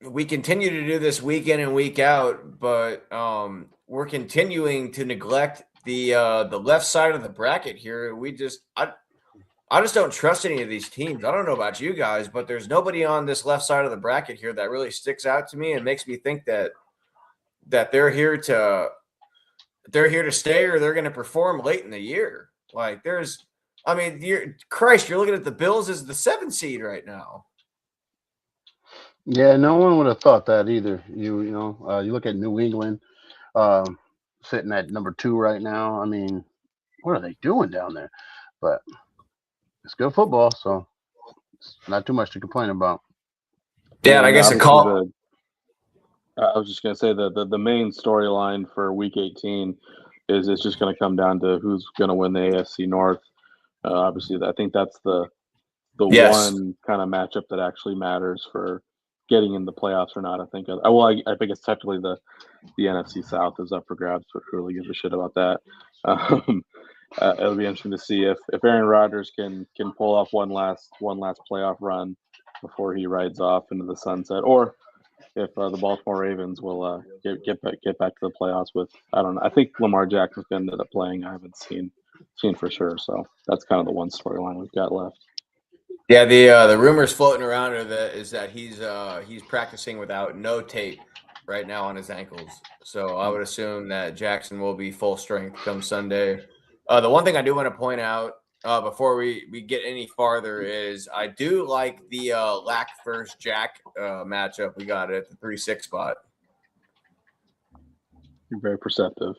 we continue to do this week in and week out, but we're continuing to neglect the left side of the bracket here. I just don't trust any of these teams. I don't know about you guys, but there's nobody on this left side of the bracket here that really sticks out to me and makes me think that they're here to stay or they're going to perform late in the year. Like you're looking at the Bills as the 7th seed right now. Yeah, no one would have thought that either. You look at New England sitting at number 2 right now. I mean, what are they doing down there? But it's good football, so it's not too much to complain about. Yeah, and I guess I was just going to say that the main storyline for Week 18 is it's just going to come down to who's going to win the AFC North. Obviously, I think that's the one kind of matchup that actually matters for getting in the playoffs or not. I think it's technically the NFC South is up for grabs, but who really gives a shit about that? It'll be interesting to see if Aaron Rodgers can pull off one last playoff run before he rides off into the sunset, or if the Baltimore Ravens will get back to the playoffs with, I don't know. I think Lamar Jackson's going to end up playing. I haven't seen for sure. So that's kind of the one storyline we've got left. Yeah, the rumors floating around is that he's practicing without no tape right now on his ankles. So I would assume that Jackson will be full strength come Sunday. The one thing I do want to point out, before we get any farther is I do like the Lack versus Jack matchup we got at the 3-6 spot. You're very perceptive.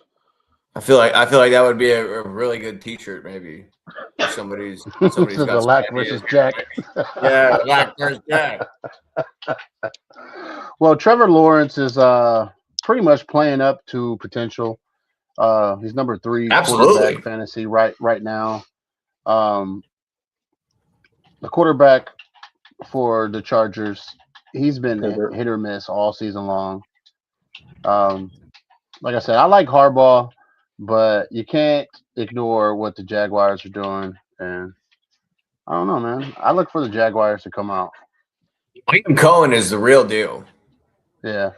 I feel like that would be a really good T-shirt, maybe. If somebody's This got is the some Lack ideas. versus Jack. Yeah, Lack versus Jack. Well, Trevor Lawrence is pretty much playing up to potential. He's number 3 Absolutely. quarterback fantasy right now. The quarterback for the Chargers, he's been hit or miss all season long. Like I said, I like Harbaugh, but you can't ignore what the Jaguars are doing. And I don't know, man. I look for the Jaguars to come out. Liam Cohen is the real deal. Yeah.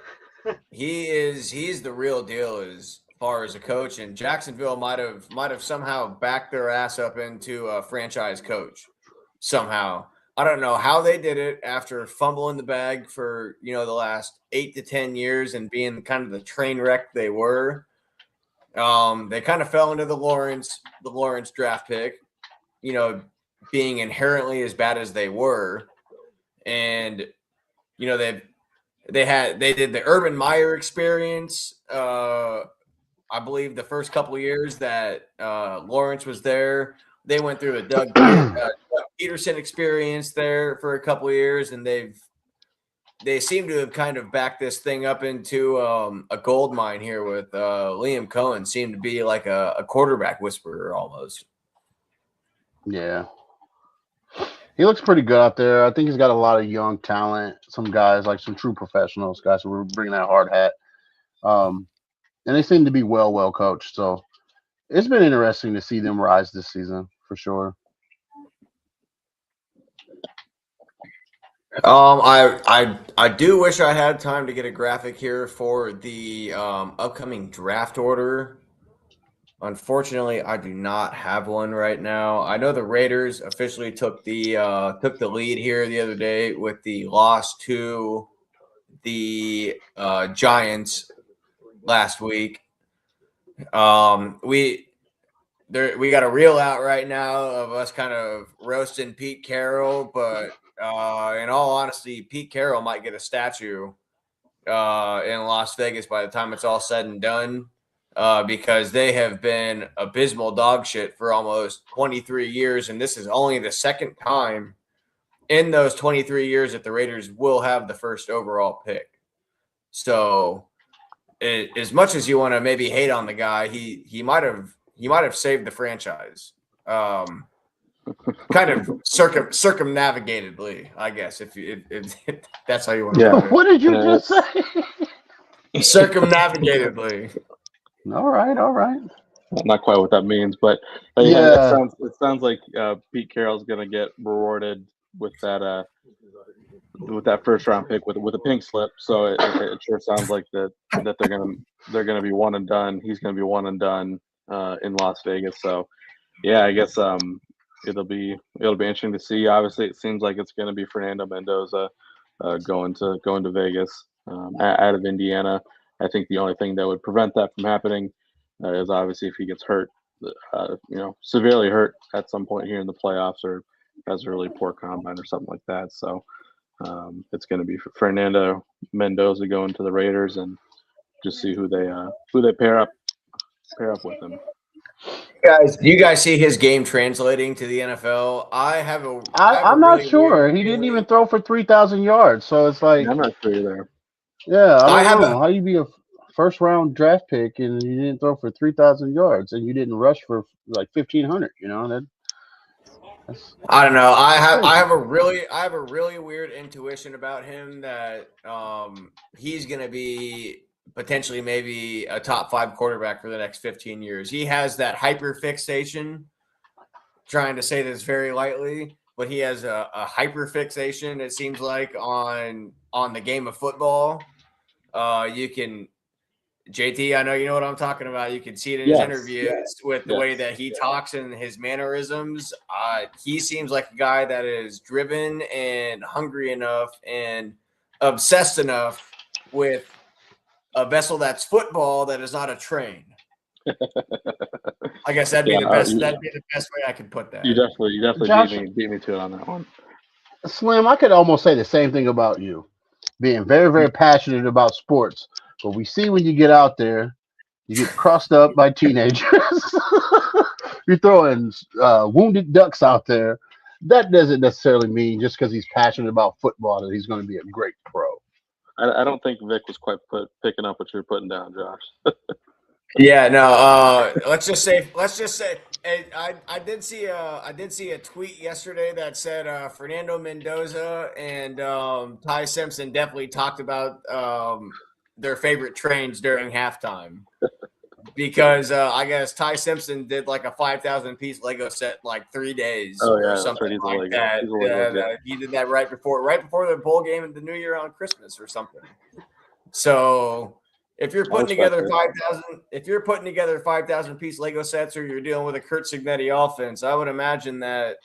He's the real deal as far as a coach, and Jacksonville might have somehow backed their ass up into a franchise coach somehow. I don't know how they did it after fumbling the bag for the last 8 to 10 years and being kind of the train wreck they were. They kind of fell into the Lawrence draft pick, being inherently as bad as they were, and they did the Urban Meyer experience. I believe the first couple of years that Lawrence was there, they went through a Doug Peterson experience there for a couple of years, and they seem to have kind of backed this thing up into a gold mine here with Liam Cohen. Seemed to be like a quarterback whisperer almost. Yeah. He looks pretty good out there. I think he's got a lot of young talent. Some guys, like some true professionals, guys who were bringing that hard hat. And they seem to be well coached. So it's been interesting to see them rise this season for sure. I do wish I had time to get a graphic here for the upcoming draft order. Unfortunately, I do not have one right now. I know the Raiders officially took the lead here the other day with the loss to the Giants last week. We got a reel out right now of us kind of roasting Pete Carroll, but in all honesty, Pete Carroll might get a statue in Las Vegas by the time it's all said and done. Because they have been abysmal dog shit for almost 23 years, and this is only the second time in those 23 years that the Raiders will have the first overall pick. So, as much as you want to maybe hate on the guy, he might have saved the franchise, kind of circumnavigatedly, I guess, if that's how you want to put it. What did you just say? Circumnavigatedly. All right. Not quite what that means, but yeah, it sounds like Pete Carroll's going to get rewarded with that first round pick with a pink slip. So it sure sounds like that they're going to be one and done. He's going to be one and done in Las Vegas. So yeah, I guess it'll be interesting to see. Obviously, it seems like it's going to be Fernando Mendoza going to Vegas out of Indiana. I think the only thing that would prevent that from happening is obviously if he gets hurt, severely hurt at some point here in the playoffs, or has a really poor combine or something like that. So it's going to be Fernando Mendoza going to the Raiders, and just see who they pair up with him. Do you guys see his game translating to the NFL? I'm not sure. He didn't even throw for 3,000 yards, so it's like I'm not sure either. Yeah, I don't know. How you be a first round draft pick and you didn't throw for 3,000 yards and you didn't rush for like 1,500? I don't know. I have a really weird intuition about him that he's going to be potentially maybe a top 5 quarterback for the next 15 years. He has that hyper fixation, trying to say this very lightly, but he has a hyper fixation, it seems like, on the game of football. You can, JT, I know you know what I'm talking about. You can see it in his interviews with the way that he talks and his mannerisms. He seems like a guy that is driven and hungry enough and obsessed enough with a vessel that's football that is not a train. I guess that'd be Yeah, the best. That'd be the best way I could put that. You definitely Josh, beat me to it on that one. Slim, I could almost say the same thing about you, being very, very passionate about sports. But we see when you get out there, you get crossed up by teenagers. You're throwing wounded ducks out there. That doesn't necessarily mean just because he's passionate about football that he's going to be a great pro. I don't think Vic was quite picking up what you're putting down, Josh. Yeah, no. Let's just say. I did see a tweet yesterday that said Fernando Mendoza and Ty Simpson definitely talked about their favorite trains during halftime because I guess Ty Simpson did like a 5,000 piece Lego set like 3 days or something like that. He did that right before the bowl game and the New Year on Christmas or something. So. If you're putting together 5,000 piece Lego sets, or you're dealing with a Kurt Signetti offense, I would imagine that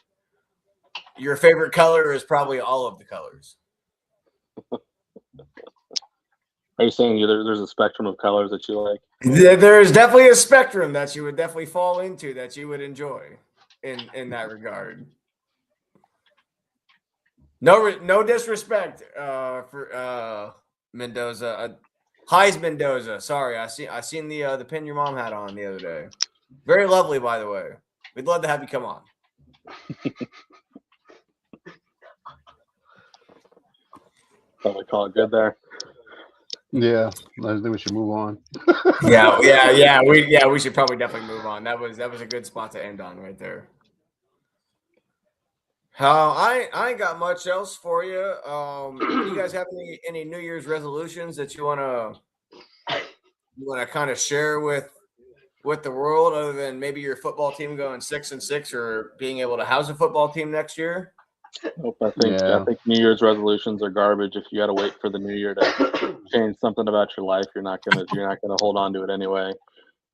your favorite color is probably all of the colors. Are you saying there's a spectrum of colors that you like? There's definitely a spectrum that you would definitely fall into that you would enjoy in that regard. No disrespect for Mendoza. Heis Mendoza. Sorry, I seen the pin your mom had on the other day. Very lovely, by the way. We'd love to have you come on. Probably call it good there. Yeah, I think we should move on. Yeah. We should probably definitely move on. That was a good spot to end on right there. I ain't got much else for you. Do you guys have any New Year's resolutions that you wanna kind of share with the world, other than maybe your football team going 6-6 or being able to house a football team next year? Nope, I think New Year's resolutions are garbage. If you got to wait for the New Year to change something about your life, you're not gonna hold on to it anyway.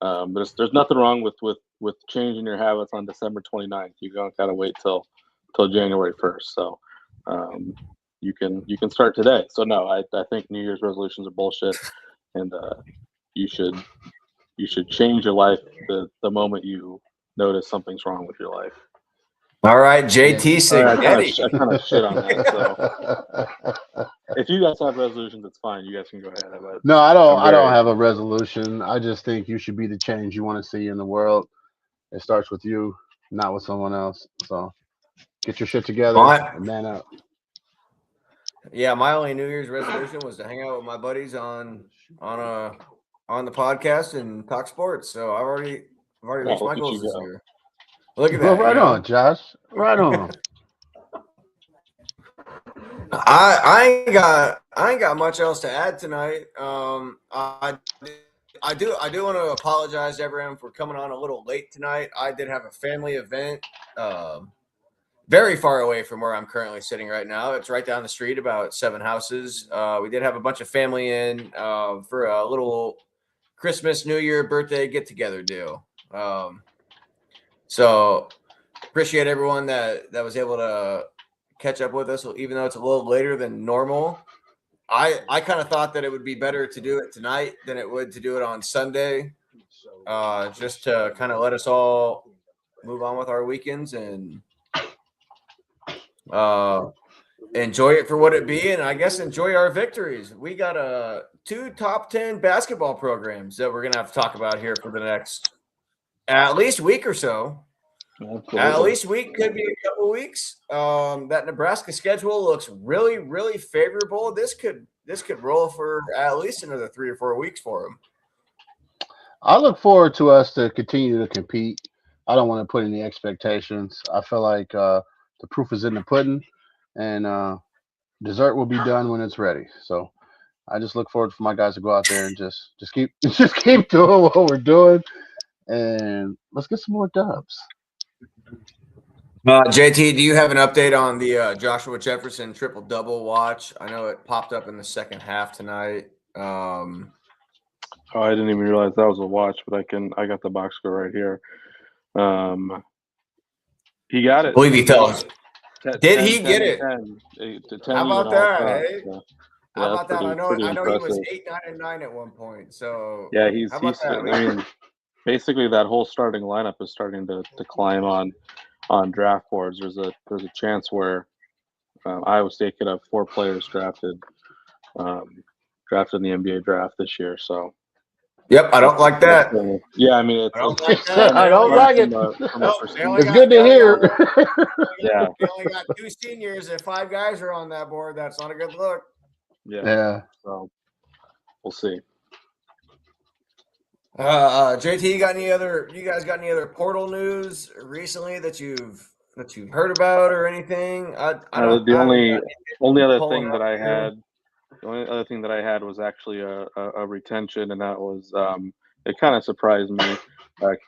There's nothing wrong with changing your habits on December 29th. You don't got to wait till January 1st. So you can start today. So no, I think New Year's resolutions are bullshit, and you should change your life the moment you notice something's wrong with your life. All right, JT Signetti. I kind of shit on that. So if you guys have resolutions, it's fine. You guys can go ahead. No, I don't have a resolution. I just think you should be the change you want to see in the world. It starts with you, not with someone else. So get your shit together and man up. Yeah, my only New Year's resolution was to hang out with my buddies on the podcast and talk sports. So I've already reached my goals this year. Look at that. Right on, Josh. Right on. I ain't got much else to add tonight. I do want to apologize to everyone for coming on a little late tonight. I did have a family event very far away from where I'm currently sitting right now. It's right down the street, about 7 houses. We did have a bunch of family in for a little Christmas, New Year, birthday get-together deal. So appreciate everyone that was able to catch up with us, even though it's a little later than normal. I kind of thought that it would be better to do it tonight than it would to do it on Sunday, just to kind of let us all move on with our weekends and enjoy it for what it be, and I guess enjoy our victories. We got 2 top 10 basketball programs that we're gonna have to talk about here for the next at least week or so. Absolutely. At least week, could be a couple weeks. That Nebraska schedule looks really, really favorable. This could roll for at least another 3 or 4 weeks for them. I look forward to us to continue to compete. I don't want to put any expectations. I feel like the proof is in the pudding, and dessert will be done when it's ready. So I just look forward for my guys to go out there and just keep doing what we're doing, and let's get some more dubs. JT, do you have an update on the Joshua Jefferson triple-double watch? I know it popped up in the second half tonight. Oh, I didn't even realize that was a watch, but I got the box score right here. He got it. I believe he fell. Did he 10, get it? 10 How about that? Hey? So, How about that? I know he was impressive. 8, 9, and 9 at one point. So Yeah, he's. how about that, I mean, basically that whole starting lineup is starting to climb on draft boards. There's a chance where Iowa State could have 4 players drafted in the NBA draft this year. So Yep, I don't like that. yeah, I mean I don't it's like that. I don't like it. from a Nope, they only perceived- It's good to hear. Yeah. They only got 2 seniors and 5 guys are on that board. That's not a good look. Yeah. So we'll see. JT, you guys got any other portal news recently that you've heard about or anything? The only other pulling thing up that I here. had, the only other thing that I had was actually a retention, and that was it kind of surprised me.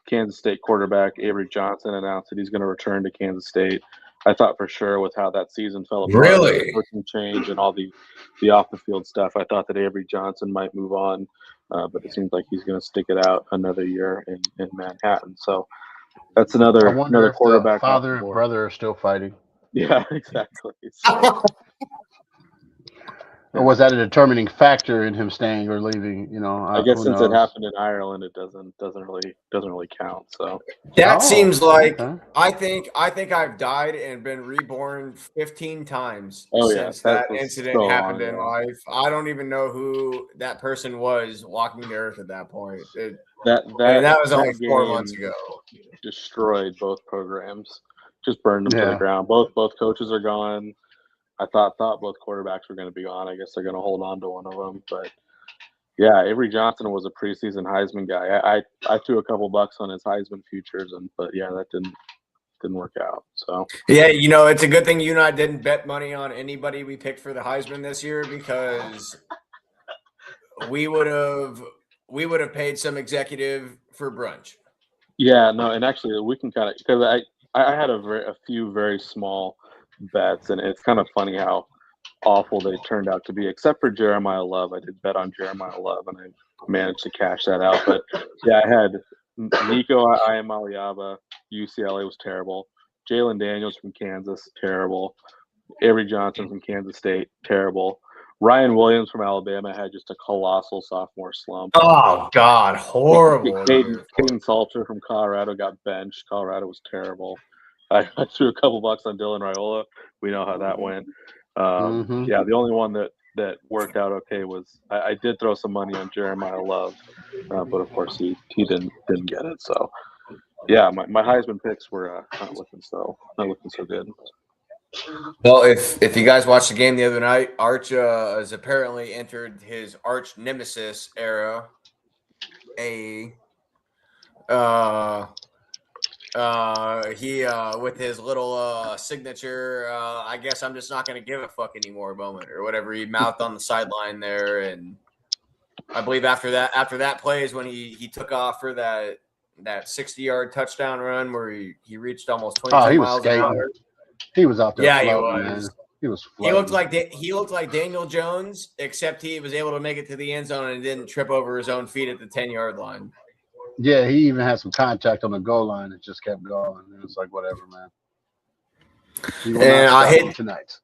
Kansas State quarterback Avery Johnson announced that he's going to return to Kansas State. I thought for sure with how that season fell apart, Really? the coaching change and all the off the field stuff, I thought that Avery Johnson might move on, but it seems like he's going to stick it out another year in Manhattan. So that's I another wonder if the quarterback. off the father and board. brother are still fighting. Yeah, exactly. So, Or was that a determining factor in him staying or leaving? I guess who since it knows? happened in Ireland, it doesn't really count. So That Oh, seems like okay. I think I've died and been reborn 15 times Oh, yeah, since that that was incident so happened long in ago. life. I don't even know who that person was walking the earth at that point. that Was only 4 months game ago. destroyed both programs, just burned them to the Yeah. ground. Both coaches are gone. I thought both quarterbacks were going to be gone. I guess they're going to hold on to one of them, but. Yeah, Avery Johnson was a preseason Heisman guy. I threw a couple bucks on his Heisman futures, but yeah, that didn't work out. So Yeah, it's a good thing you and I didn't bet money on anybody we picked for the Heisman this year because we would have paid some executive for brunch. yeah, no, and actually we can kind of because I had a few very small bets, and it's kind of funny how awful they turned out to be, except for Jeremiah Love. I did bet on Jeremiah Love, and I managed to cash that out. But yeah, I had Nico Iamaleava, UCLA was terrible. Jalen Daniels from Kansas, terrible. Avery Johnson from Kansas State, terrible. Ryan Williams from Alabama had just a colossal sophomore slump. Oh God, horrible. Caden Salter from Colorado got benched. Colorado was terrible. I threw a couple bucks on Dylan Raiola. We know how that went. Mhm. Yeah, the only one that worked out okay was I did throw some money on Jeremiah Love, but of course he didn't get it. So yeah, my Heisman picks were not looking so good. Well, if you guys watched the game the other night, Arch has apparently entered his arch nemesis era. He with his little signature, I guess I'm just not going to give a fuck anymore moment or whatever he mouthed on the sideline there, and I believe after that play is when he took off for that 60-yard touchdown run where he reached almost 22 he was miles an skating. hour. He was out there. Yeah, he floating, was. Man. He was. He looked floating. like Daniel Jones, except he was able to make it to the end zone and didn't trip over his own feet at the 10-yard line. Yeah, he even had some contact on the goal line and just kept going. It was like whatever, man. He will And not stop tonight.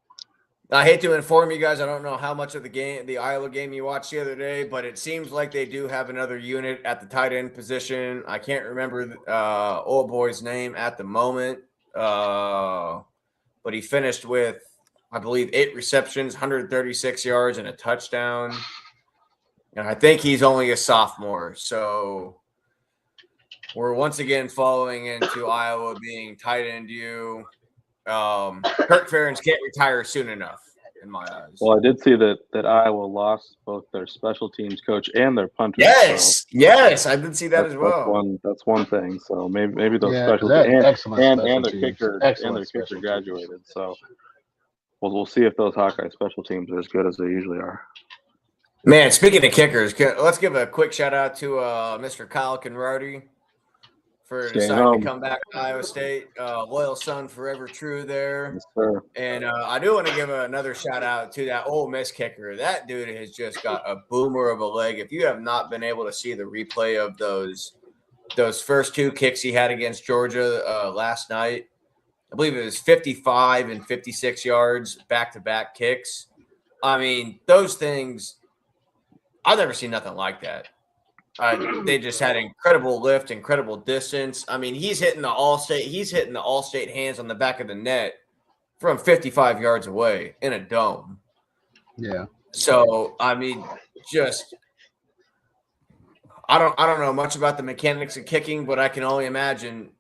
I hate to inform you guys, I don't know how much of the Iowa game you watched the other day, but it seems like they do have another unit at the tight end position. I can't remember old boy's name at the moment, but he finished with, I believe, 8 receptions, 136 yards, and a touchdown. And I think he's only a sophomore, so we're once again following into Iowa being tight end you. Kirk Ferentz can't retire soon enough, in my eyes. Well, I did see that Iowa lost both their special teams coach and their punter. Yes, I did see that as well. That's one thing. So maybe those special and their kicker graduated. So we'll see if those Hawkeye special teams are as good as they usually are. Man, speaking of kickers, let's give a quick shout out to Mr. Kyle Conradi for deciding to come back to Iowa State. Loyal son, forever true there. Yes, sir. And I do want to give another shout out to that Ole Miss kicker. That dude has just got a boomer of a leg. If you have not been able to see the replay of those first 2 kicks he had against Georgia last night, I believe it was 55 and 56 yards back-to-back kicks. I mean, those things, I've never seen nothing like that. They just had incredible lift, incredible distance. I mean, he's hitting the all-state hands on the back of the net from 55 yards away in a dome. Yeah. So, I mean, just I don't know much about the mechanics of kicking, but I can only imagine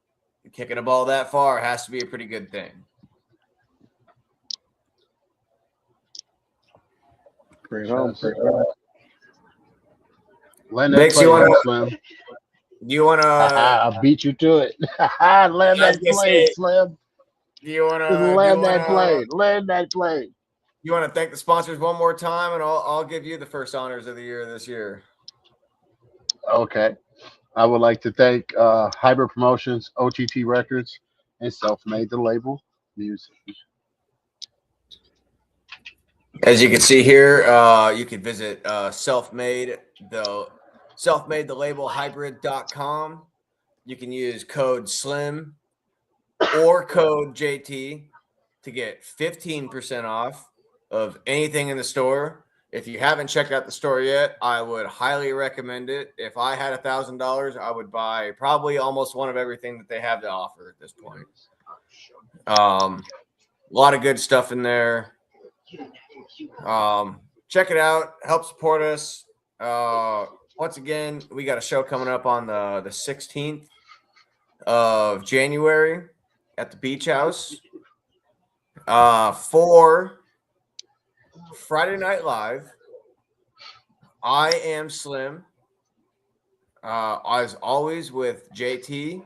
kicking a ball that far has to be a pretty good thing. Bring it home. Land that Makes plane, you want to. Slim. Do you want to? I beat you to it. Land that plane, Slim. Do you want Just to? land that plane. Land that plane. You want to thank the sponsors one more time, and I'll give you the first honors of the year this year. Okay. I would like to thank Hybrid Promotions, OTT Records, and Self-Made the Label Music. As you can see here, you can visit Self-Made the label hybrid.com. You can use code SLIM or code JT to get 15% off of anything in the store. If you haven't checked out the store yet, I would highly recommend it. If I had $1,000, I would buy probably almost one of everything that they have to offer at this point. A lot of good stuff in there. Check it out. Help support us. Once again, we got a show coming up on the 16th of January at the Beach House for Friday Night Live. I am Slim. As always with JT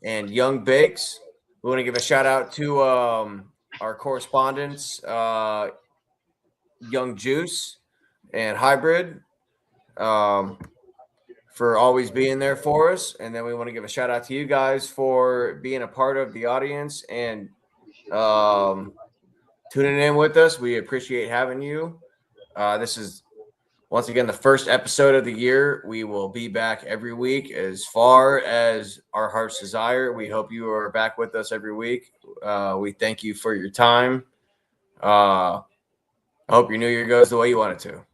and Young Bakes. We want to give a shout out to our correspondents, Young Juice and Hybrid, for always being there for us. And then we want to give a shout out to you guys for being a part of the audience and tuning in with us. We appreciate having you. This is once again the first episode of the year. We will be back every week as far as our heart's desire. We hope you are back with us every week. We thank you for your time. I hope your new year goes the way you want it to.